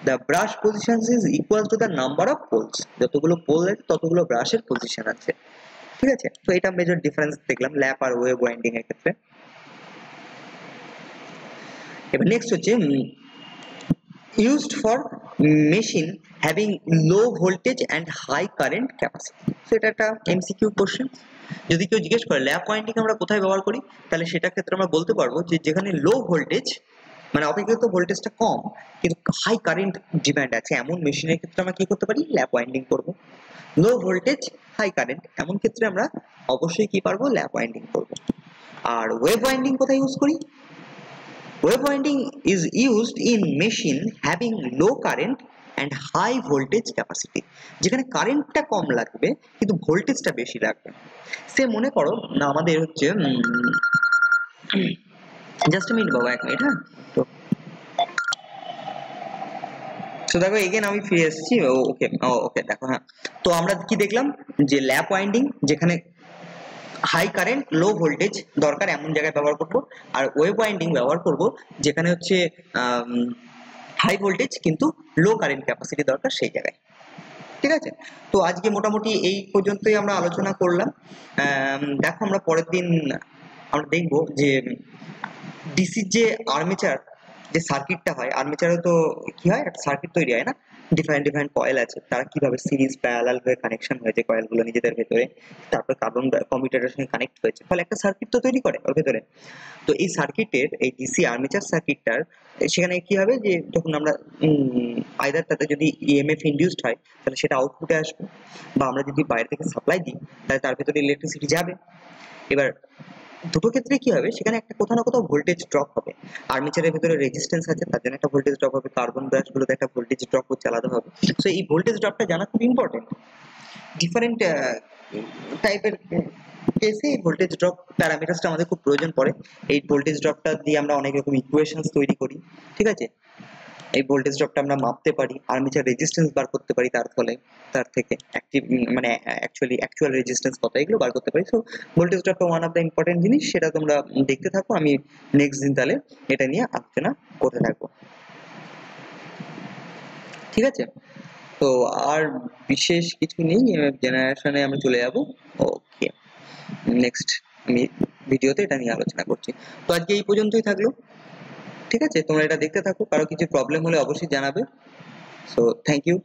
the brush position is equal to the number of poles, যতগুলো পোল আছে ততগুলো ব্রাশের পজিশন আছে। ঠিক আছে, তো এটা মেজর ডিফারেন্স দেখলাম ল্যাপ আর ওয়েব ওয়াইন্ডিং এর ক্ষেত্রে। এবার নেক্সট হচ্ছে used for machine having low voltage and high current capacity, so এটা একটা এমসিকিউ কোশ্চেন। যদি কেউ জিজ্ঞেস করে ল্যাপ ওয়াইন্ডিং আমরা কোথায় ব্যবহার করি, তাহলে সেটা ক্ষেত্রে আমরা বলতে পারবো যে যেখানে লো ভোল্টেজ মানে অপেক্ষাকৃত ভোল্টেজটা কম কিন্তু হাই কারেন্ট ডিমান্ড আছে এমন মেশিনের ক্ষেত্রে আমরা কি করতে পারি, ল্যাপ ওয়াইন্ডিং করব। লো ভোল্টেজ হাই কারেন্ট এমন ক্ষেত্রে আমরা অবশ্যই কি পারবো, ল্যাপ ওয়াইন্ডিং করব। আর ওয়েব ওয়াইন্ডিং কোথায় ইউজ করি, wave winding is used in machine having low current and high voltage capacity, যেখানে কারেন্টটা কম লাগবে কিন্তু ভোল্টেজটা বেশি লাগবে। সে মনে করো না আমাদের হচ্ছে জাস্ট মিনিট বাবা, এক মিনিট, হ্যাঁ। তো দেখো এগেন আমি ফিরে এসেছি, ওকে ওকে দেখো, হ্যাঁ। তো আমরা কি দেখলাম যে ল্যাপ ওয়াইন্ডিং যেখানে হাই কারেন্ট লো ভোল্টেজ দরকার এমন জায়গায় ব্যবহার করব, আর ওয়েব ওয়াইন্ডিং ব্যবহার করব যেখানে হচ্ছে হাই ভোল্টেজ কিন্তু লো কারেন্ট ক্যাপাসিটি দরকার সেই জায়গায়। ঠিক আছে, তো আজকে মোটামুটি এই পর্যন্তই আমরা আলোচনা করলাম। দেখো আমরা পরের দিন আমরা দেখব যে ডিসির যে আর্মেচার যে সার্কিটটা হয়, আর্মেচারে তো কি হয় একটা সার্কিট তৈরি হয় না, ডিফারেন্ট কয়েল আছে, তারা কিভাবে সিরিজ প্যারালাল হয়ে কানেকশন হয়েছে কয়েলগুলো নিজেদের ভেতরে, তারপর কার্বন কমিউটেটরের সঙ্গে কানেক্ট হয়েছে, ফলে একটা সার্কিট তো তৈরি করে ওর ভেতরে। তো এই সার্কিটের এই ডিসি আর্মেচার সার্কিটটার সেখানে কি হবে যে যখন আমরা আইদার তাতে যদি ইএমএফ ইনডিউসড হয় তাহলে সেটা আউটপুটে আসবে, বা আমরা যদি বাইরে থেকে সাপ্লাই দিই তাহলে তার ভেতরে ইলেকট্রিসিটি যাবে। এবার দুটো ক্ষেত্রে কি হবে, সেখানে একটা কোথাও না কোথাও ভোল্টেজ ড্রপ হবে, আর্মেচারের ভিতরে রেজিস্ট্যান্স আছে তার জন্য একটা ভোল্টেজ ড্রপ হবে, কার্বন ব্রাশ গুলোতে একটা ভোল্টেজ ড্রপ হচ্ছে আলাদা হবে। সো এই ভোল্টেজ ড্রপটা জানা খুব ইম্পর্টেন্ট। ডিফারেন্ট টাইপের কেসে এই ভোল্টেজ ড্রপ প্যারামিটারসটা আমাদের খুব প্রয়োজন পড়ে। এই ভোল্টেজ ড্রপটা দিয়ে আমরা অনেক রকম ইকুয়েশনস তৈরি করি। ঠিক আছে, এই ভোল্টেজ ড্রপটা আমরা মাপতে পারি, আর্মেচার রেজিস্ট্যান্স বার করতে পারি, তার ফলে তার থেকে অ্যাক্টিভ মানে অ্যাকচুয়াল রেজিস্ট্যান্স কত এগুলো বার করতে পারি। সো ভোল্টেজ ড্রপটা ওয়ান অফ দ্য ইম্পর্টেন্ট জিনিস, সেটা তোমরা দেখতে থাকো, আমি নেক্সট দিন তাহলে এটা নিয়ে আলোচনা করতে থাকবো। ঠিক আছে, তো আর বিশেষ কিছু নেই, জেনারেশনে আমরা চলে যাব। ওকে, নেক্সট আমি ভিডিওতে এটা নিয়ে আলোচনা করছি। তো আজকে এই পর্যন্তই থাকলো। ঠিক আছে, তোমরা এটা দেখতে থাকো, কারো কিছু প্রবলেম হলে অবশ্যই জানাবে। So thank you.